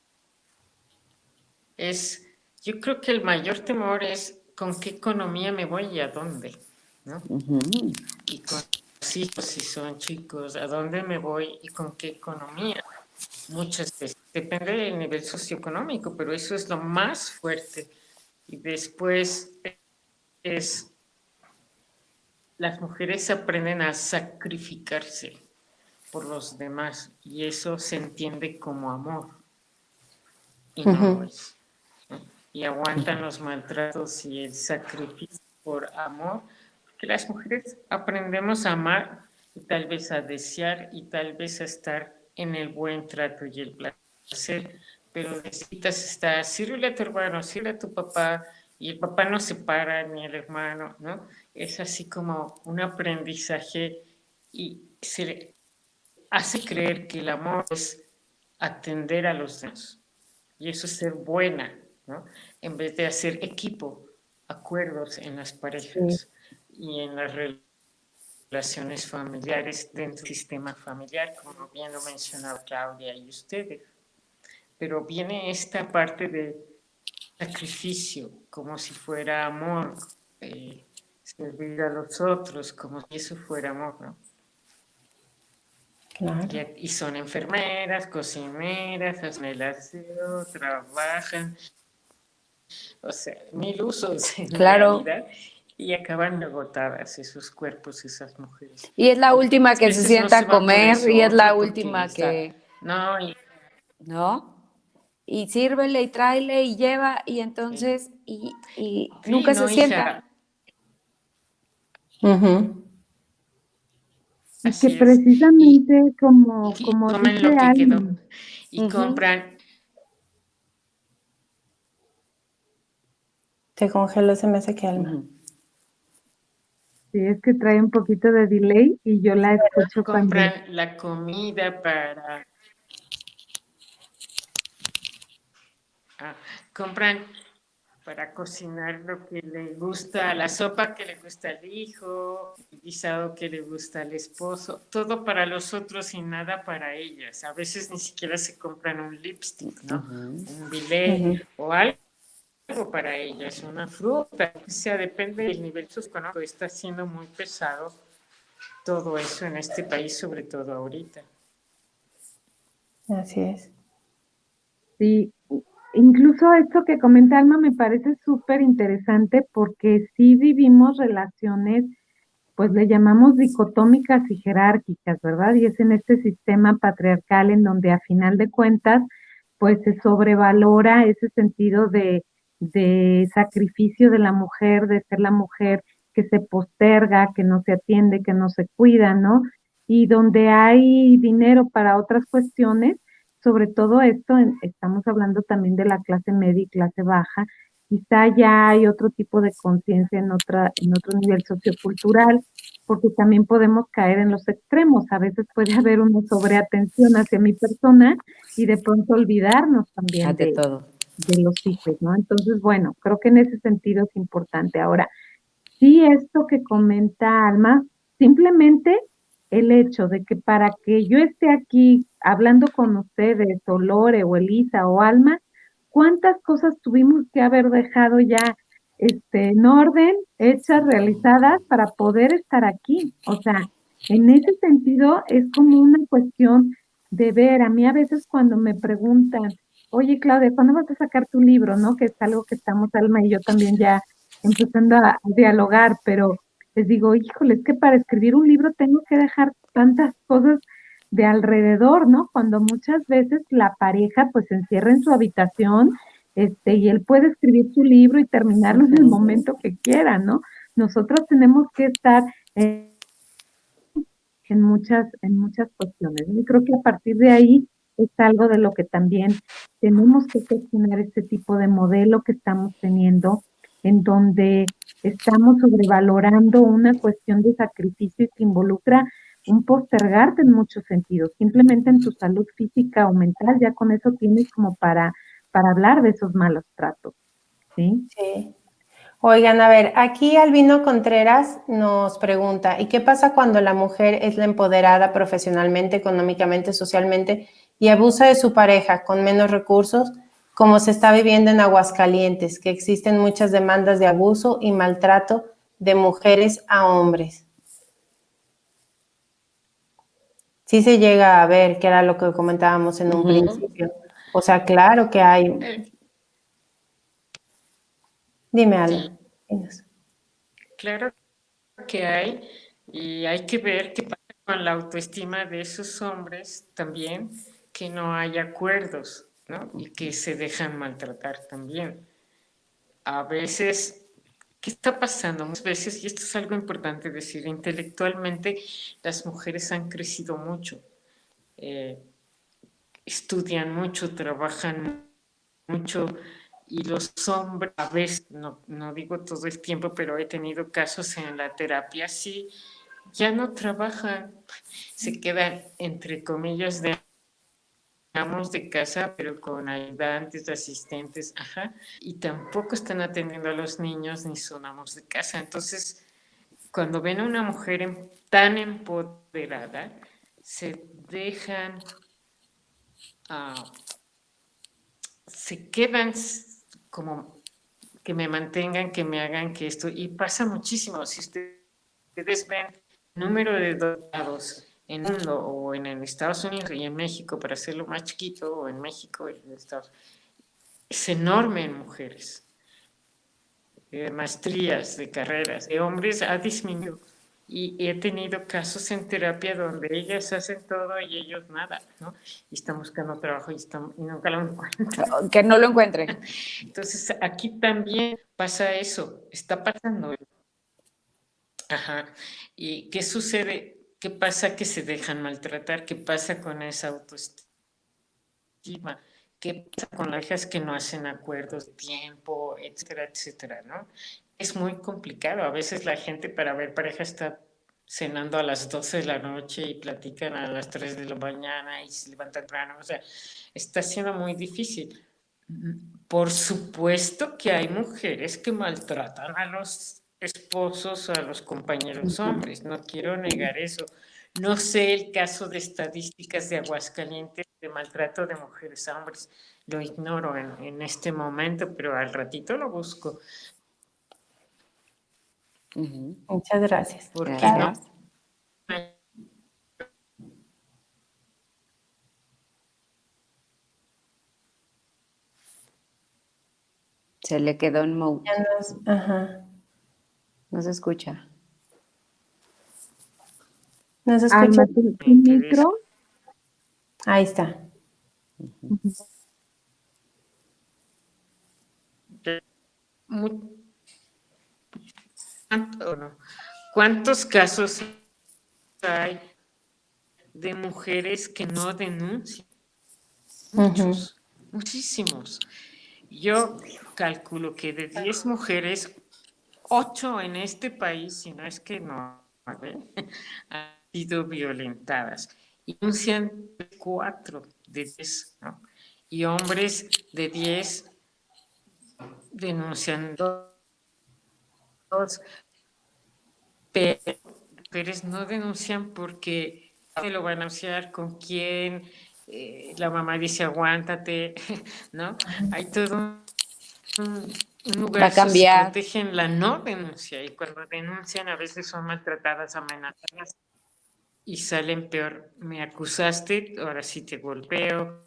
yo creo que el mayor temor es con qué economía me voy y a dónde, ¿no? Y con los hijos, si son chicos, a dónde me voy y con qué economía. Muchas veces depende del nivel socioeconómico, pero eso es lo más fuerte. Y después las mujeres aprenden a sacrificarse por los demás y eso se entiende como amor y no lo es. Y aguantan los maltratos y el sacrificio por amor, porque las mujeres aprendemos a amar y tal vez a desear y tal vez a estar en el buen trato y el placer, pero necesitas estar, sírvele a tu hermano, sírvele a tu papá, y el papá no se para, ni el hermano, ¿no? Es así como un aprendizaje y se le hace creer que el amor es atender a los demás. Y eso es ser buena, ¿no? En vez de hacer equipo, acuerdos en las parejas y en las relaciones familiares dentro del sistema familiar, como bien lo mencionaba Claudia y ustedes. Pero viene esta parte de sacrificio, como si fuera amor, servir a los otros, como si eso fuera amor, ¿no? Claro. Y son enfermeras, cocineras, hacen el aseo, trabajan, o sea, 1000 usos en realidad, y acaban agotadas esos cuerpos, esas mujeres. Y es la última que se sienta a comer, y es la última que... No, ¿no? Y sírvele y tráele y lleva, y entonces, y nunca se sienta. Y que precisamente como comen dice lo que quedó Alma, y compran. Se congeló, se me hace que Alma. sí, es que trae un poquito de delay y yo la escucho Compran también. la comida para... compran para cocinar lo que le gusta, la sopa que le gusta al hijo, el guisado que le gusta al esposo, todo para los otros y nada para ellas. A veces ni siquiera se compran un lipstick, ¿no? Un billet o algo para ellas, una fruta, o sea, depende del nivel socioeconómico. Está siendo muy pesado todo eso en este país, sobre todo ahorita. Así es. Sí, incluso esto que comenta Alma me parece súper interesante porque sí vivimos relaciones, pues le llamamos dicotómicas y jerárquicas, ¿verdad? Y es en este sistema patriarcal en donde a final de cuentas, pues se sobrevalora ese sentido de sacrificio de la mujer, de ser la mujer que se posterga, que no se atiende, que no se cuida, ¿no? Y donde hay dinero para otras cuestiones, sobre todo esto, estamos hablando también de la clase media y clase baja, quizá ya hay otro tipo de conciencia en otro nivel sociocultural, porque también podemos caer en los extremos. A veces puede haber una sobreatención hacia mi persona y de pronto olvidarnos también De todo. de los hijos, ¿no? Entonces, bueno, creo que en ese sentido es importante. Ahora, sí, esto que comenta Alma, simplemente el hecho de que para que yo esté aquí hablando con ustedes, o Lore, o Elisa, o Alma, ¿cuántas cosas tuvimos que haber dejado ya en orden, hechas, realizadas para poder estar aquí? O sea, en ese sentido es como una cuestión de ver. A mí a veces cuando me preguntan, oye Claudia, ¿cuándo vas a sacar tu libro? ¿No? Que es algo que estamos Alma y yo también ya empezando a dialogar, pero les digo, híjole, es que para escribir un libro tengo que dejar tantas cosas de alrededor, ¿no? Cuando muchas veces la pareja pues se encierra en su habitación, y él puede escribir su libro y terminarlo en el momento que quiera, ¿no? Nosotros tenemos que estar en muchas cuestiones. Yo creo que a partir de ahí es algo de lo que también tenemos que cuestionar este tipo de modelo que estamos teniendo, en donde estamos sobrevalorando una cuestión de sacrificio que involucra un postergarte en muchos sentidos, simplemente en tu salud física o mental, ya con eso tienes como para hablar de esos malos tratos, ¿sí? Sí. Oigan, a ver, aquí Albino Contreras nos pregunta, ¿y qué pasa cuando la mujer es la empoderada profesionalmente, económicamente, socialmente y abusa de su pareja con menos recursos, como se está viviendo en Aguascalientes, que existen muchas demandas de abuso y maltrato de mujeres a hombres? Sí se llega a ver, que era lo que comentábamos en un principio. O sea, claro que hay. Eh, Dime, sí, Alma. claro que hay, y hay que ver qué pasa con la autoestima de esos hombres también, que no hay acuerdos, ¿no? Y que se dejan maltratar también. A veces, ¿qué está pasando? Muchas veces, y esto es algo importante decir, intelectualmente las mujeres han crecido mucho, eh, estudian mucho, trabajan mucho, y los hombres, a veces, no digo todo el tiempo, pero he tenido casos en la terapia, sí, ya no trabajan, se quedan, entre comillas, de amos de casa, pero con ayudantes, asistentes, ajá, y tampoco están atendiendo a los niños ni son amos de casa. Entonces, cuando ven a una mujer tan empoderada, se dejan, ah, se quedan como que me mantengan, que me hagan que esto, y pasa muchísimo. Si ustedes ven el número de dotados en el mundo o en Estados Unidos y en México, para hacerlo más chiquito, o en México y en Estados Unidos, es enorme en mujeres. De maestrías, de carreras, de hombres ha disminuido. Y he tenido casos en terapia donde ellas hacen todo y ellos nada, ¿no? Y están buscando trabajo y nunca lo encuentran. Que no lo encuentren. Entonces, aquí también pasa eso, está pasando. Ajá. ¿Y qué sucede? ¿Qué pasa que se dejan maltratar? ¿Qué pasa con esa autoestima? ¿Qué pasa con las hijas que no hacen acuerdos de tiempo, etcétera, etcétera, ¿no? Es muy complicado. A veces la gente para ver pareja está cenando a las 12 de la noche y platican a las 3 de la mañana y se levantan temprano. O sea, está siendo muy difícil. Por supuesto que hay mujeres que maltratan a los esposos o a los compañeros hombres, no quiero negar eso. No sé el caso de estadísticas de Aguascalientes de maltrato de mujeres a hombres, lo ignoro en este momento, pero al ratito lo busco. Muchas gracias. Porque Gracias. no. Se le quedó en mute. Ajá. No se escucha. ¿No se escucha? Alma, tu micro. Ahí está. ¿Cuántos casos hay de mujeres que no denuncian? Muchos, muchísimos. Yo calculo que de 10 mujeres, 8 en este país, si no es que no, han sido violentadas. Y denuncian 4 de 10, ¿no? Y hombres de 10 denuncian 2, pero mujeres no denuncian porque te lo van a anunciar, con quién, la mamá dice aguántate, ¿no? Hay todo un Va lugar a cambiar. protege en la no denuncia, y cuando denuncian a veces son maltratadas, amenazadas y salen peor. Me acusaste, ahora sí te golpeo,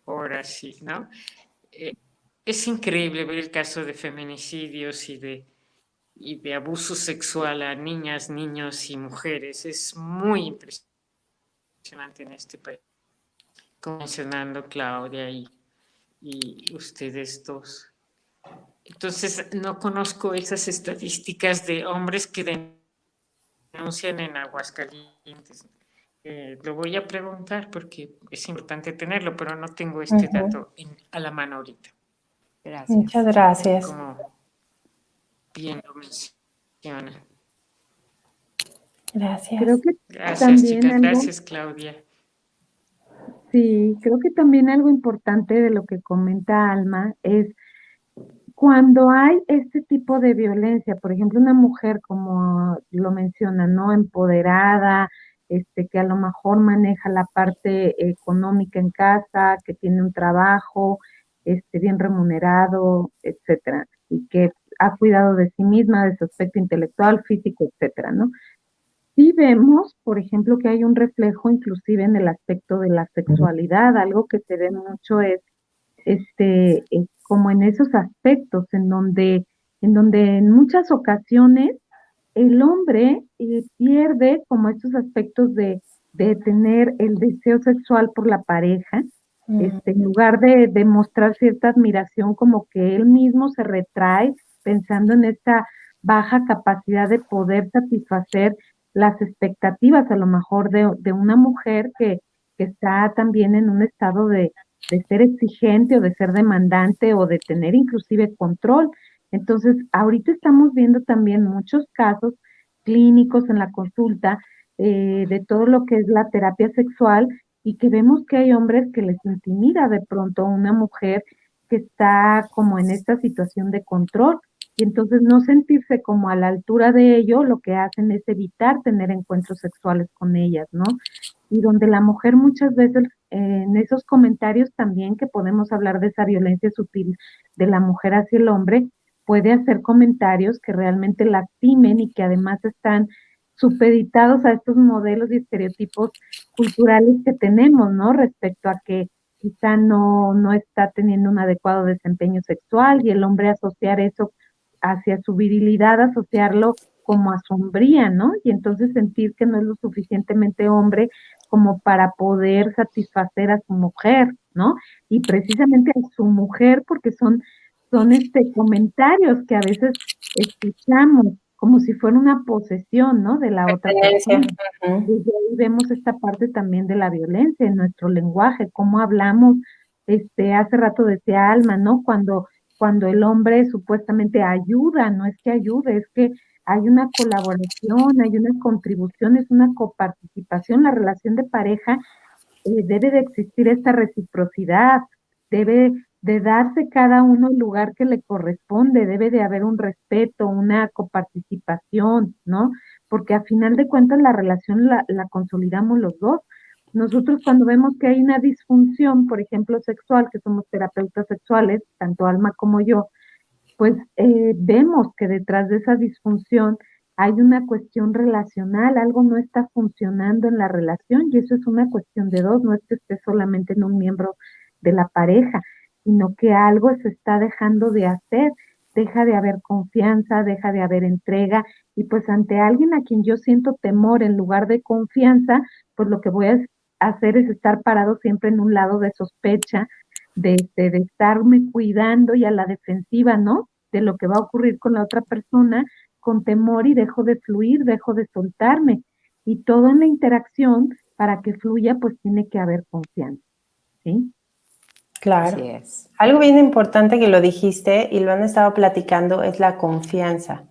ahora sí, ¿no? Es increíble ver el caso de feminicidios y de abuso sexual a niñas, niños y mujeres. Es muy impresionante en este país, como mencionando Claudia y ustedes dos. Entonces, no conozco esas estadísticas de hombres que denuncian en Aguascalientes. Lo voy a preguntar porque es importante tenerlo, pero no tengo este dato a la mano ahorita. Gracias. Muchas gracias. Como bien lo menciona. Gracias. Creo que Gracias, también chicas. algo, Gracias, Claudia. sí, creo que también algo importante de lo que comenta Alma es cuando hay este tipo de violencia, por ejemplo, una mujer, como lo menciona, ¿no? Empoderada, que a lo mejor maneja la parte económica en casa, que tiene un trabajo, bien remunerado, etcétera, y que ha cuidado de sí misma, de su aspecto intelectual, físico, etcétera, ¿no? Sí vemos, por ejemplo, que hay un reflejo inclusive en el aspecto de la sexualidad, algo que se ve mucho es como en esos aspectos en donde en muchas ocasiones el hombre pierde como estos aspectos de tener el deseo sexual por la pareja, en lugar de mostrar cierta admiración, como que él mismo se retrae pensando en esta baja capacidad de poder satisfacer las expectativas a lo mejor de una mujer que está también en un estado de ser exigente o de ser demandante o de tener inclusive control. Entonces, ahorita estamos viendo también muchos casos clínicos en la consulta de todo lo que es la terapia sexual y que vemos que hay hombres que les intimida de pronto una mujer que está como en esta situación de control y entonces no sentirse como a la altura de ello, lo que hacen es evitar tener encuentros sexuales con ellas, ¿no? Y donde la mujer muchas veces en esos comentarios también que podemos hablar de esa violencia sutil de la mujer hacia el hombre, puede hacer comentarios que realmente lastimen y que además están supeditados a estos modelos y estereotipos culturales que tenemos, ¿no? Respecto a que quizá no está teniendo un adecuado desempeño sexual y el hombre asociar eso hacia su virilidad, asociarlo como a sombría, ¿no? Y entonces sentir que no es lo suficientemente hombre como para poder satisfacer a su mujer, ¿no? Y precisamente a su mujer porque son comentarios que a veces escuchamos como si fuera una posesión, ¿no? De la otra Pertenencia. persona. Desde ahí vemos esta parte también de la violencia en nuestro lenguaje, cómo hablamos, hace rato decía Alma, ¿no? Cuando el hombre supuestamente ayuda, no es que ayude, es que hay una colaboración, hay una contribución, es una coparticipación, la relación de pareja debe de existir esta reciprocidad, debe de darse cada uno el lugar que le corresponde, debe de haber un respeto, una coparticipación, ¿no? Porque a final de cuentas la relación la consolidamos los dos. Nosotros cuando vemos que hay una disfunción, por ejemplo, sexual, que somos terapeutas sexuales, tanto Alma como yo, pues vemos que detrás de esa disfunción hay una cuestión relacional, algo no está funcionando en la relación y eso es una cuestión de dos, no es que esté solamente en un miembro de la pareja, sino que algo se está dejando de hacer, deja de haber confianza, deja de haber entrega y pues ante alguien a quien yo siento temor en lugar de confianza, pues lo que voy a hacer es estar parado siempre en un lado de sospecha, de estarme cuidando y a la defensiva, ¿no? De lo que va a ocurrir con la otra persona, con temor y dejo de fluir, dejo de soltarme. Y todo en la interacción, para que fluya, pues tiene que haber confianza, ¿sí? Claro. Así es. Algo bien importante que lo dijiste y lo han estado platicando es la confianza.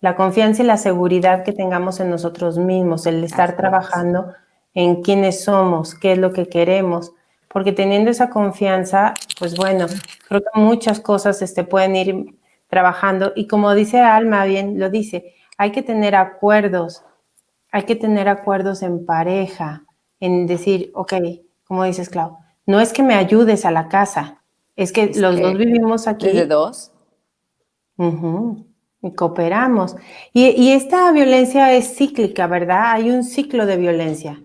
La confianza y la seguridad que tengamos en nosotros mismos, el estar trabajando en quiénes somos, qué es lo que queremos, porque teniendo esa confianza, pues bueno, creo que muchas cosas pueden ir trabajando y como dice Alma, bien lo dice, hay que tener acuerdos hay que tener acuerdos en pareja, en decir, ok, como dices, Clau, no es que me ayudes a la casa, es que Es los dos que vivimos desde aquí. dos. Ujú, y cooperamos. Y esta violencia es cíclica, ¿verdad? Hay un ciclo de violencia.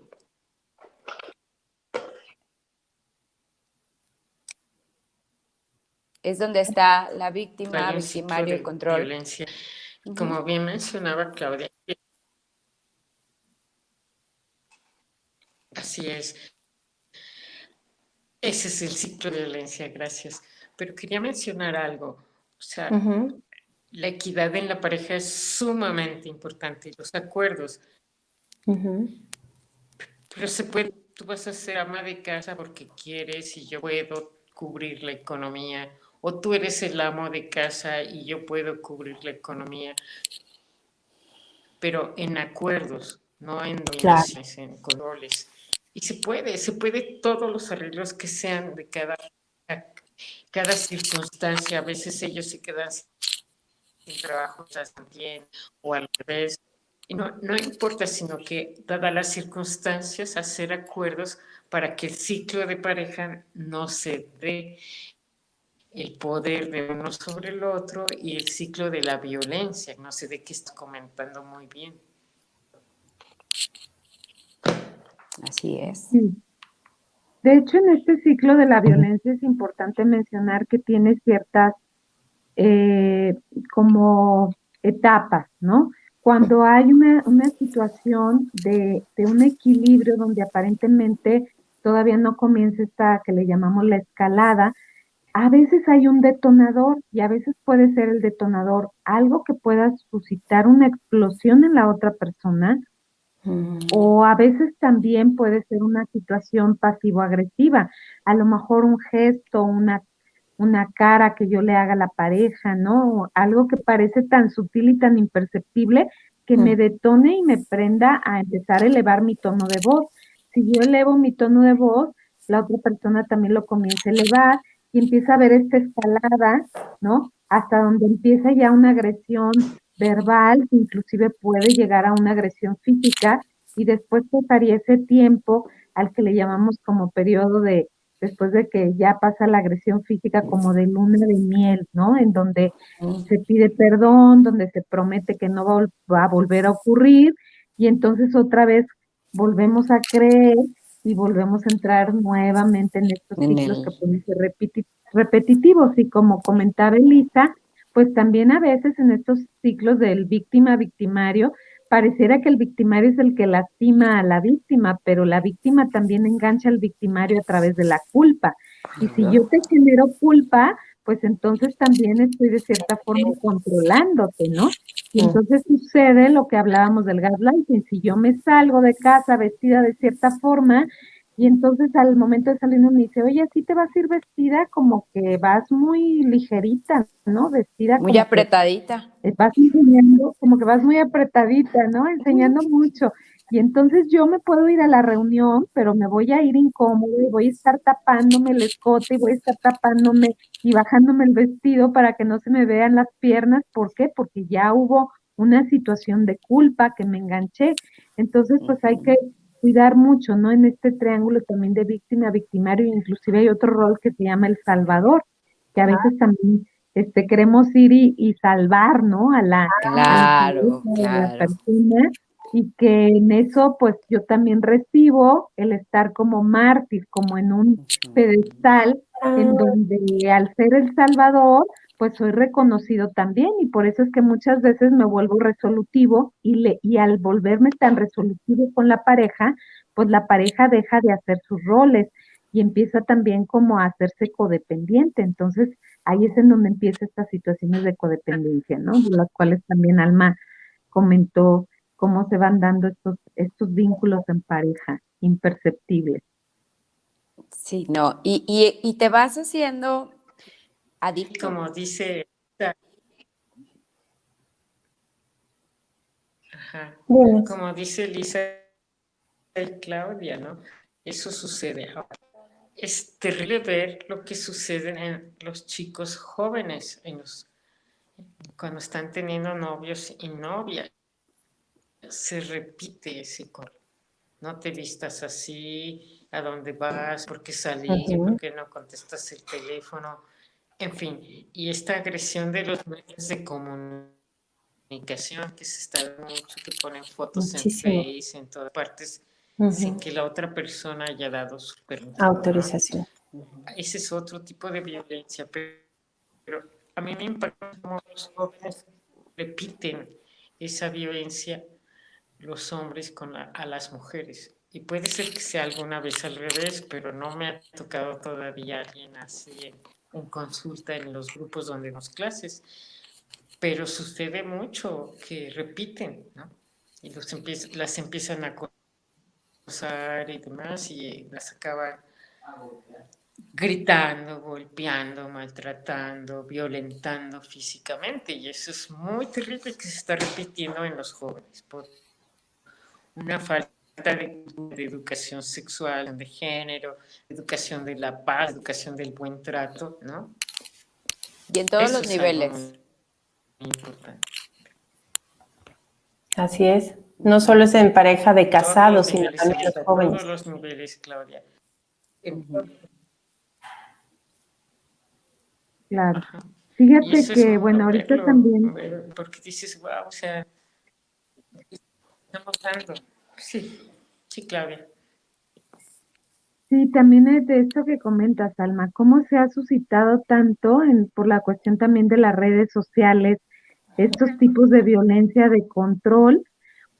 Es donde está la Hay víctima, un ciclo victimario y de control. violencia. Ujú. Como bien mencionaba Claudia, así es. Ese es el ciclo de violencia, gracias. Pero quería mencionar algo. O sea, Ujú, la equidad en la pareja es sumamente importante, los acuerdos. ujú, Pero se puede, tú vas a ser ama de casa porque quieres y yo puedo cubrir la economía. O tú eres el amo de casa y yo puedo cubrir la economía. Pero en acuerdos, no en claro. dominaciones, en controles. Y se puede todos los arreglos que sean de cada circunstancia. A veces ellos se quedan sin trabajo también, o al revés. Y no, no importa, sino que, dadas las circunstancias, hacer acuerdos para que el ciclo de pareja no se dé el poder de uno sobre el otro y el ciclo de la violencia. No sé de qué estoy comentando muy bien. Así es. Sí. De hecho, en este ciclo de la violencia es importante mencionar que tiene ciertas eh, como etapas, ¿no? Cuando hay una situación de un equilibrio donde aparentemente todavía no comienza esta que le llamamos la escalada, a veces hay un detonador y a veces puede ser el detonador algo que pueda suscitar una explosión en la otra persona Mm, o a veces también puede ser una situación pasivo-agresiva, a lo mejor un gesto, una cara que yo le haga a la pareja, ¿no? Algo que parece tan sutil y tan imperceptible que me mm, detone y me prenda a empezar a elevar mi tono de voz. Si yo elevo mi tono de voz, la otra persona también lo comienza a elevar y empieza a ver esta escalada, ¿no? Hasta donde empieza ya una agresión verbal, que inclusive puede llegar a una agresión física, y después pasaría ese tiempo al que le llamamos como periodo de después de que ya pasa la agresión física como de luna de miel, ¿no? En donde mm. se pide perdón, donde se promete que no va a volver a ocurrir y entonces otra vez volvemos a creer y volvemos a entrar nuevamente en estos En ciclos que el, pueden ser repetitivos y como comentaba Elisa, pues también a veces en estos ciclos del víctima-victimario, pareciera que el victimario es el que lastima a la víctima, pero la víctima también engancha al victimario a través de la culpa. Y si yo te genero culpa, pues entonces también estoy de cierta forma controlándote, ¿no? Y Mm. entonces sucede lo que hablábamos del gaslighting. Si yo me salgo de casa vestida de cierta forma, y entonces al momento de salir uno me dice, oye, así te vas a ir vestida como que vas muy ligerita, ¿no? Vestida muy como que apretadita. vas enseñando, como que vas muy apretadita, ¿no? Enseñando mucho. Y entonces yo me puedo ir a la reunión, pero me voy a ir incómoda y voy a estar tapándome el escote y voy a estar tapándome y bajándome el vestido para que no se me vean las piernas. ¿Por qué? Porque ya hubo una situación de culpa que me enganché. Entonces, pues hay que cuidar mucho, ¿no? En este triángulo también de víctima, victimario, inclusive hay otro rol que se llama el salvador, que a veces también queremos ir y salvar, ¿no? A la Claro, pareja, a la claro. persona, y que en eso, pues yo también recibo el estar como mártir, como en un pedestal, en Ah, donde al ser el Salvador, pues soy reconocido también, y por eso es que muchas veces me vuelvo resolutivo, y al volverme tan resolutivo con la pareja, pues la pareja deja de hacer sus roles y empieza también como a hacerse codependiente. Entonces, ahí es en donde empiezan estas situaciones de codependencia, ¿no? De las cuales también Alma comentó cómo se van dando estos vínculos en pareja, imperceptibles. Sí, no. Y te vas haciendo adicto. Como dice, ajá, bueno, como dice Lisa y Claudia, ¿no? Eso sucede ahora. Es terrible ver lo que sucede en los chicos jóvenes, cuando están teniendo novios y novias. se repite ese coro. No te vistas así, a dónde vas, por qué saliste, por qué no contestas el teléfono, en fin. Y esta agresión de los medios de comunicación que se está dando mucho, que ponen fotos en Muchísimo. Face, en todas partes, sin Ujú. que la otra persona haya dado su permiso, ¿no? Autorización. Ese es otro tipo de violencia, pero a mí me impacta cómo los jóvenes repiten esa violencia, los hombres a las mujeres. Y puede ser que sea alguna vez al revés, pero no me ha tocado todavía alguien así en consulta en los grupos donde damos clases. Pero sucede mucho que repiten, ¿no? Y las empiezan a acosar y demás, y las acaban gritando, golpeando, maltratando, violentando físicamente. Y eso es muy terrible que se está repitiendo en los jóvenes por una falta de educación sexual, de género, educación de la paz, educación del buen trato, ¿no? Y en todos Eso los es algo niveles. muy importante. Así es. No solo es en pareja de Todos casados, los sino niveles, también los Elisa, jóvenes. todos los niveles, Claudia. Claro. Ajá. Y Fíjate eso es que, muy bueno, ahorita también, porque dices, wow, o sea, estamos dando. Sí, sí, Claudia. sí, también es de esto que comentas, Alma, cómo se ha suscitado tanto por la cuestión también de las redes sociales, estos tipos de violencia de control.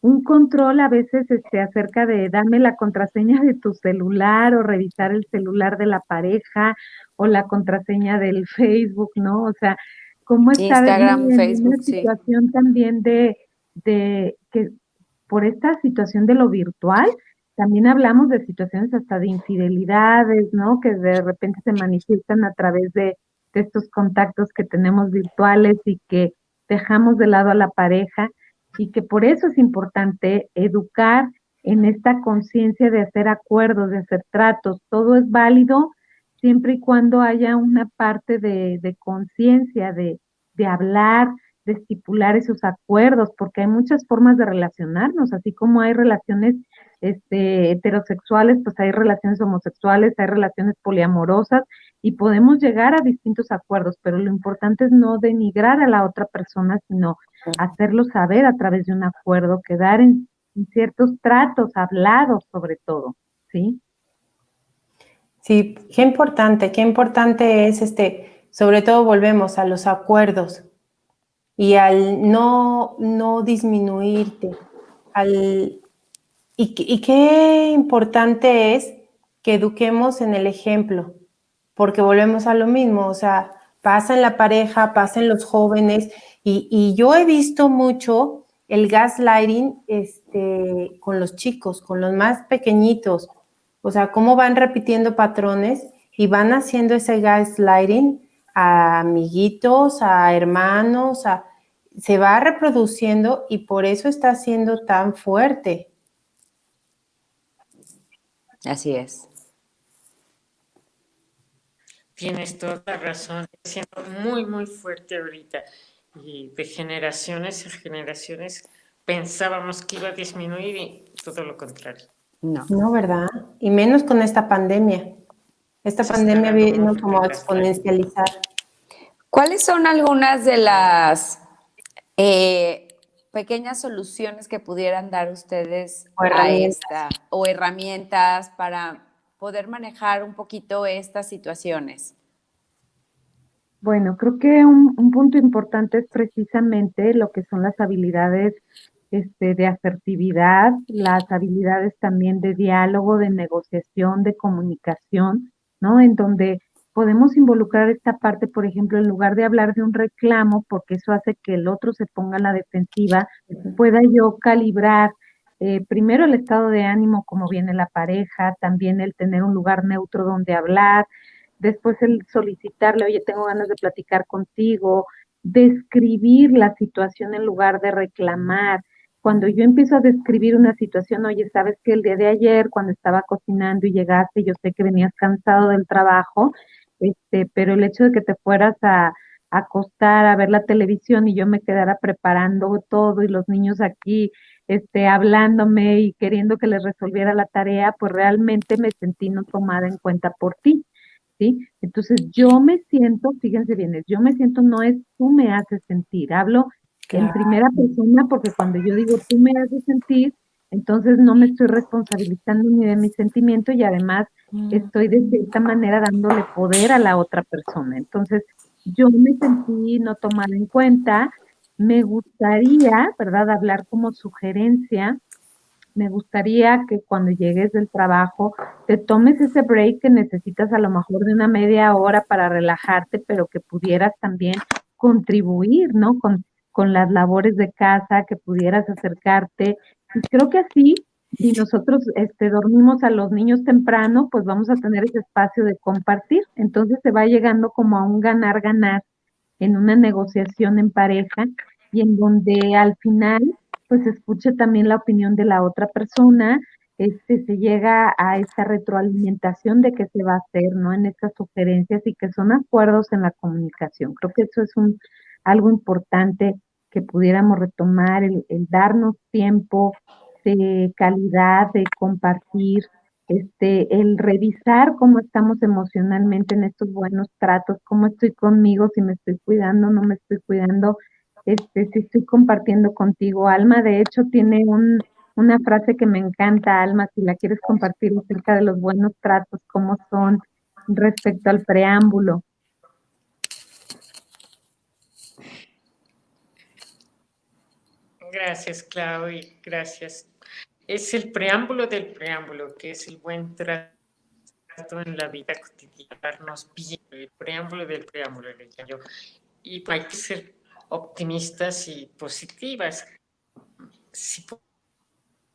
Un control a veces acerca de dame la contraseña de tu celular o revisar el celular de la pareja o la contraseña del Facebook, ¿no? O sea, cómo estar Instagram, en una Facebook, sí. situación también de que por esta situación de lo virtual, también hablamos de situaciones hasta de infidelidades, ¿no? Que de repente se manifiestan a través de estos contactos que tenemos virtuales y que dejamos de lado a la pareja y que por eso es importante educar en esta conciencia de hacer acuerdos, de hacer tratos. Todo es válido siempre y cuando haya una parte de conciencia, de hablar, de estipular esos acuerdos, porque hay muchas formas de relacionarnos, así como hay relaciones heterosexuales, pues hay relaciones homosexuales, hay relaciones poliamorosas y podemos llegar a distintos acuerdos, pero lo importante es no denigrar a la otra persona, sino hacerlo saber a través de un acuerdo, quedar en ciertos tratos hablados sobre todo, ¿sí? Sí, qué importante es sobre todo volvemos a los acuerdos y al no disminuirte, y qué importante es que eduquemos en el ejemplo, porque volvemos a lo mismo, o sea, pasa en la pareja, pasa en los jóvenes, y yo he visto mucho el gaslighting con los chicos, con los más pequeñitos, o sea, cómo van repitiendo patrones y van haciendo ese gaslighting a amiguitos, a hermanos, se va reproduciendo y por eso está siendo tan fuerte. Así es. Tienes toda la razón, siendo muy, muy fuerte ahorita. Y de generaciones a generaciones pensábamos que iba a disminuir y todo lo contrario. No. No, ¿verdad? Y menos con esta pandemia. Esta Se está pandemia dando vino mucho como a el gaslighting. exponencializar. ¿Cuáles son algunas de las pequeñas soluciones que pudieran dar ustedes O a herramientas. o herramientas para poder manejar un poquito estas situaciones? Bueno, creo que un punto importante es precisamente lo que son las habilidades de asertividad, las habilidades también de diálogo, de negociación, de comunicación, ¿no? En donde podemos involucrar esta parte, por ejemplo, en lugar de hablar de un reclamo, porque eso hace que el otro se ponga a la defensiva, pueda yo calibrar primero el estado de ánimo, como viene la pareja, también el tener un lugar neutro donde hablar, después el solicitarle, oye, tengo ganas de platicar contigo, describir la situación en lugar de reclamar. Cuando yo empiezo a describir una situación, oye, sabes que el día de ayer, cuando estaba cocinando y llegaste, yo sé que venías cansado del trabajo, pero el hecho de que te fueras a acostar a ver la televisión y yo me quedara preparando todo y los niños aquí hablándome y queriendo que les resolviera la tarea, pues realmente me sentí no tomada en cuenta por ti, ¿sí? Entonces yo me siento, fíjense bien, yo me siento no es tú me haces sentir, hablo en Claro. primera persona porque cuando yo digo tú me haces sentir, entonces no me estoy responsabilizando ni de mi sentimiento y además Mm. estoy de cierta manera dándole poder a la otra persona. Entonces yo me sentí no tomada en cuenta, me gustaría, ¿verdad?, hablar como sugerencia. Me gustaría que cuando llegues del trabajo te tomes ese break que necesitas a lo mejor de una media hora para relajarte, pero que pudieras también contribuir, ¿no? Con las labores de casa, que pudieras acercarte. Y creo que así, si nosotros dormimos a los niños temprano, pues vamos a tener ese espacio de compartir. Entonces se va llegando como a un ganar-ganar en una negociación en pareja y en donde al final pues escuche también la opinión de la otra persona, se llega a esta retroalimentación de qué se va a hacer, ¿no? En estas sugerencias y que son acuerdos en la comunicación. Creo que eso es algo importante que pudiéramos retomar, el darnos tiempo de calidad, de compartir, el revisar cómo estamos emocionalmente en estos buenos tratos, cómo estoy conmigo, si me estoy cuidando, no me estoy cuidando, si estoy compartiendo contigo. Alma, de hecho, tiene una frase que me encanta, Alma, si la quieres compartir acerca de los buenos tratos, cómo son respecto al preámbulo. Gracias, Clau, y gracias. Es el preámbulo del preámbulo, que es el buen trato en la vida cotidiana, darnos bien, el preámbulo del preámbulo, le digo yo. Y hay que ser optimistas y positivas. Si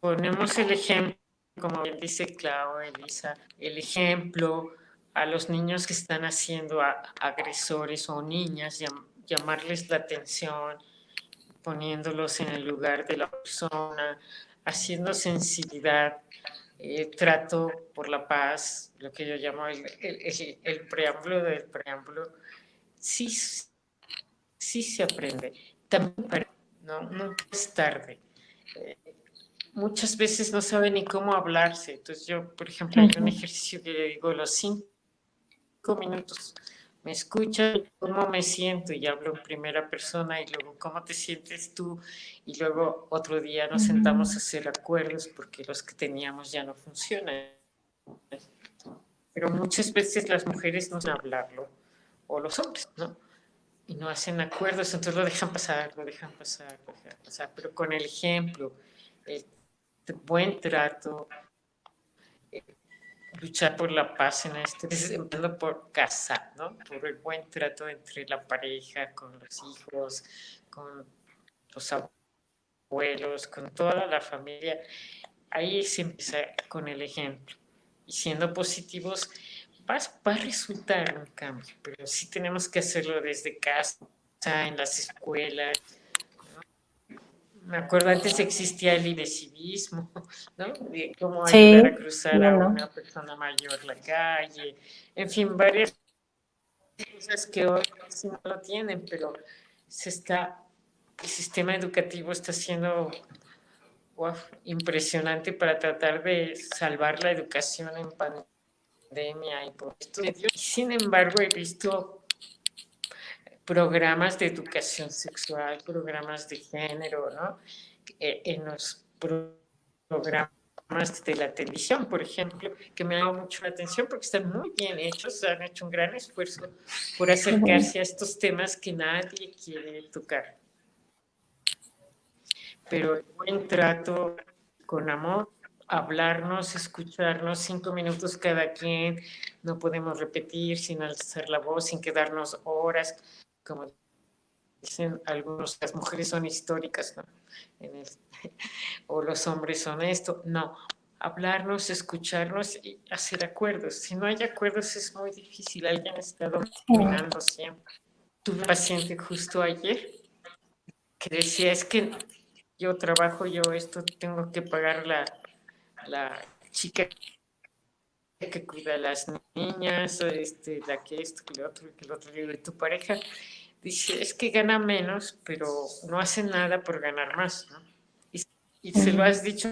ponemos el ejemplo, como bien dice Clau, Elisa, el ejemplo a los niños que están haciendo agresores o niñas, llamarles la atención, poniéndolos en el lugar de la persona, haciendo sensibilidad, trato por la paz, lo que yo llamo el preámbulo del preámbulo, sí, sí se aprende. También, no es tarde. Muchas veces no sabe ni cómo hablarse. Entonces yo, por ejemplo, hay un ejercicio que le digo, los 5 minutos me escucha cómo me siento y hablo en primera persona y luego cómo te sientes tú y luego otro día nos sentamos a hacer acuerdos porque los que teníamos ya no funcionan. Pero muchas veces las mujeres no saben hablarlo o los hombres, ¿no? Y no hacen acuerdos, entonces lo dejan pasar, pero con el ejemplo, el buen trato, luchar por la paz en empezando por casa, ¿no? Por el buen trato entre la pareja, con los hijos, con los abuelos, con toda la familia. Ahí se empieza con el ejemplo. Y siendo positivos, va a resultar un cambio, pero sí tenemos que hacerlo desde casa, en las escuelas. Me acuerdo antes existía el civismo, ¿no? De cómo ayudar a Sí, cruzar a bueno. una persona mayor la calle, en fin, varias cosas que hoy sí no lo tienen, pero el sistema educativo está siendo impresionante para tratar de salvar la educación en pandemia y por esto. Sin embargo, he visto programas de educación sexual, programas de género, ¿no? En los programas de la televisión, por ejemplo, que me ha dado mucho la atención porque están muy bien hechos, han hecho un gran esfuerzo por acercarse a estos temas que nadie quiere tocar. Pero el buen trato, con amor, hablarnos, escucharnos 5 minutos cada quien, no podemos repetir sin alzar la voz, sin quedarnos horas, como dicen algunos, las mujeres son históricas, ¿no? O los hombres son esto, no, hablarnos, escucharnos y hacer acuerdos. Si no hay acuerdos es muy difícil, alguien está dominando siempre. Tuve un paciente justo ayer que decía, es que yo trabajo, yo esto, tengo que pagar la chica que cuida a las niñas, la que esto, que lo otro, y tu pareja dice, es que gana menos, pero no hace nada por ganar más, ¿no? y se lo has dicho,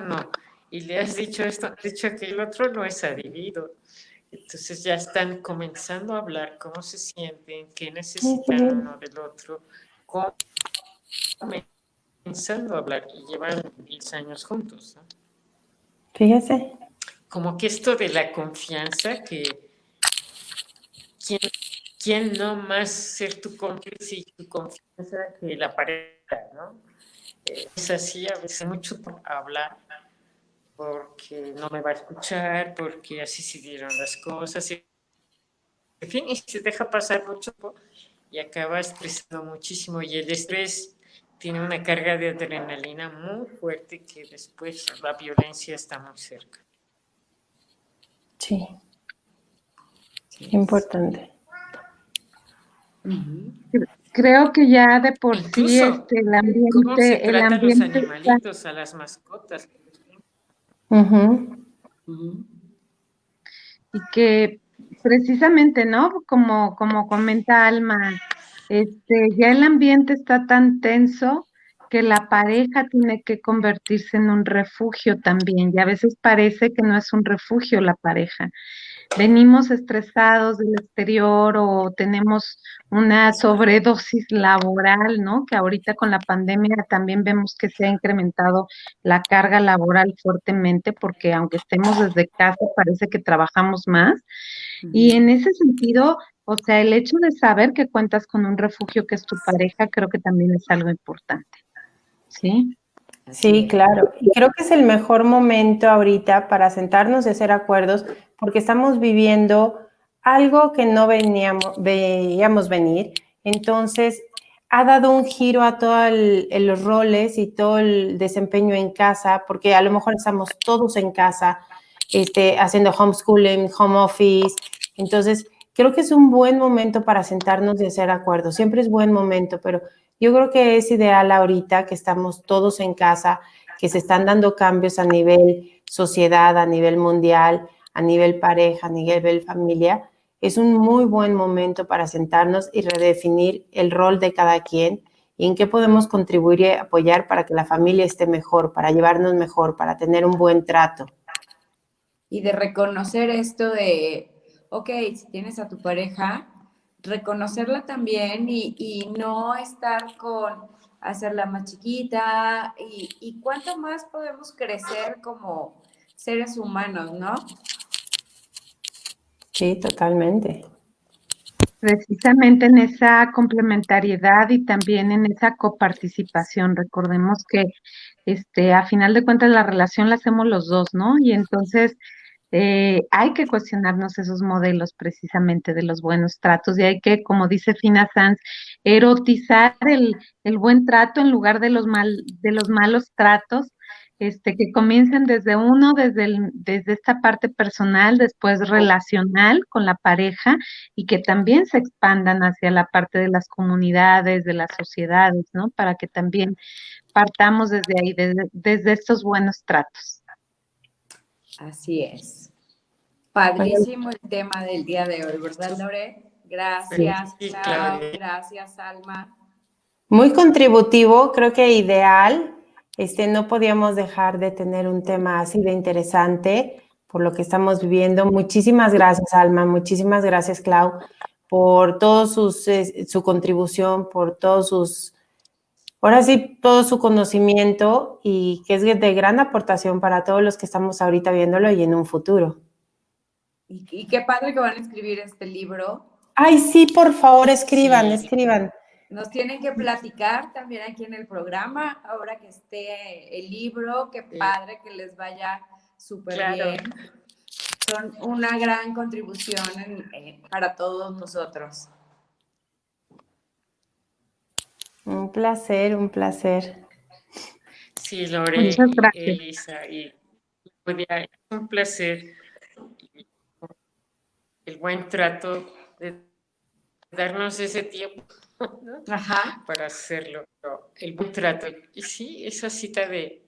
no, y le has dicho esto, has dicho que el otro no es adivino. Entonces ya están comenzando a hablar cómo se sienten, qué necesitan uno del otro, comenzando a hablar y llevan 10 años juntos, ¿no? Fíjese. Como que esto de la confianza, que quién no más ser tu cómplice y tu confianza que la pareja, ¿no? Es así a veces mucho por hablar, porque no me va a escuchar, porque así se dieron las cosas, en fin, y se deja pasar mucho y acaba estresando muchísimo, y el estrés tiene una carga de adrenalina muy fuerte que después la violencia está muy cerca. Sí, importante. Creo que ya de por sí Incluso, ¿cómo se el tratan los ambiente está, animalitos, a las mascotas? y que precisamente, ¿no? Como comenta Alma, ya el ambiente está tan tenso que la pareja tiene que convertirse en un refugio también, y a veces parece que no es un refugio la pareja. Venimos estresados del exterior o tenemos una sobredosis laboral, ¿no? Que ahorita con la pandemia también vemos que se ha incrementado la carga laboral fuertemente porque aunque estemos desde casa parece que trabajamos más. Y en ese sentido, o sea, el hecho de saber que cuentas con un refugio que es tu pareja, creo que también es algo importante, ¿sí? Sí, claro. Y creo que es el mejor momento ahorita para sentarnos y hacer acuerdos, porque estamos viviendo algo que no veíamos venir. Entonces, ha dado un giro a todos los roles y todo el desempeño en casa, porque a lo mejor estamos todos en casa, haciendo homeschooling, home office. Entonces, creo que es un buen momento para sentarnos y hacer acuerdos. Siempre es buen momento, pero yo creo que es ideal ahorita que estamos todos en casa, que se están dando cambios a nivel sociedad, a nivel mundial, a nivel pareja, a nivel familia. Es un muy buen momento para sentarnos y redefinir el rol de cada quien y en qué podemos contribuir y apoyar para que la familia esté mejor, para llevarnos mejor, para tener un buen trato. Y de reconocer esto de, ok, si tienes a tu pareja, reconocerla también y no estar con hacerla más chiquita y cuánto más podemos crecer como seres humanos, ¿no? Sí, totalmente. Precisamente en esa complementariedad y también en esa coparticipación. Recordemos que a final de cuentas la relación la hacemos los dos, ¿no? Y entonces hay que cuestionarnos esos modelos precisamente de los buenos tratos y hay que, como dice Fina Sanz, erotizar el buen trato en lugar de de los malos tratos, que comiencen desde uno, desde esta parte personal, después relacional con la pareja y que también se expandan hacia la parte de las comunidades, de las sociedades, ¿no? Para que también partamos desde ahí, desde estos buenos tratos. Así es. Padrísimo el tema del día de hoy, ¿verdad, Lore? Gracias, Sí, Clau. Claudia. Gracias, Alma. Muy contributivo, creo que ideal. No podíamos dejar de tener un tema así de interesante por lo que estamos viviendo. Muchísimas gracias, Alma. Muchísimas gracias, Clau, por todo su contribución, por todos ahora sí, todo su conocimiento y que es de gran aportación para todos los que estamos ahorita viéndolo y en un futuro. Y qué padre que van a escribir este libro. Ay, sí, por favor, escriban, Sí. escriban. Nos tienen que platicar también aquí en el programa, ahora que esté el libro, qué padre que les vaya súper bien. Son una gran contribución para todos nosotros. Un placer, un placer. Sí, Lore Muchas y gracias. Elisa, y Claudia, es un placer el buen trato de darnos ese tiempo, ¿no? Ajá. Para hacerlo, el buen trato. Y sí, esa cita de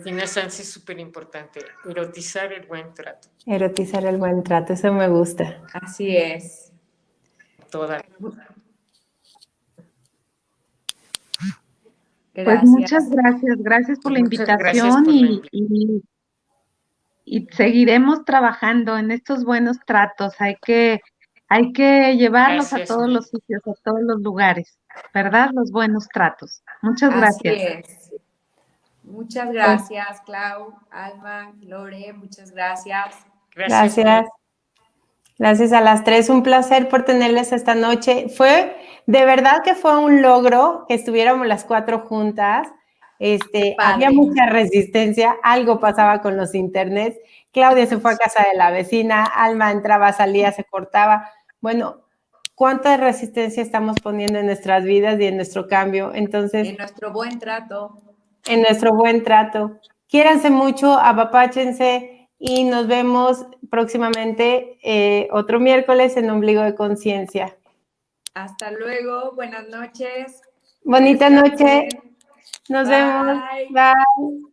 Fina Sanz es súper importante, erotizar el buen trato. Erotizar el buen trato, eso me gusta. Así es. Toda. Pues muchas gracias por la Muchas gracias invitación por la y seguiremos trabajando en estos buenos tratos. Hay que llevarlos a Gracias, todos Mel. los sitios, a todos los lugares, ¿verdad? Los buenos tratos. Muchas Así gracias. es. Muchas Pues, gracias, Clau, Alma, Lore, muchas gracias. Gracias, Mel. gracias. Gracias a las tres, un placer por tenerles esta noche. De verdad que fue un logro que estuviéramos las cuatro juntas. Había Padre. mucha resistencia, algo pasaba con los internets. Claudia se fue a casa de la vecina, Alma entraba, salía, se cortaba. Bueno, ¿cuánta resistencia estamos poniendo en nuestras vidas y en nuestro cambio? Entonces, En nuestro buen trato. en nuestro buen trato. Quiéranse mucho, apapáchense y nos vemos próximamente otro miércoles en Ombligo de Conciencia. Hasta luego, buenas noches. Bonita Descansen. noche. Nos vemos. Bye. Bye.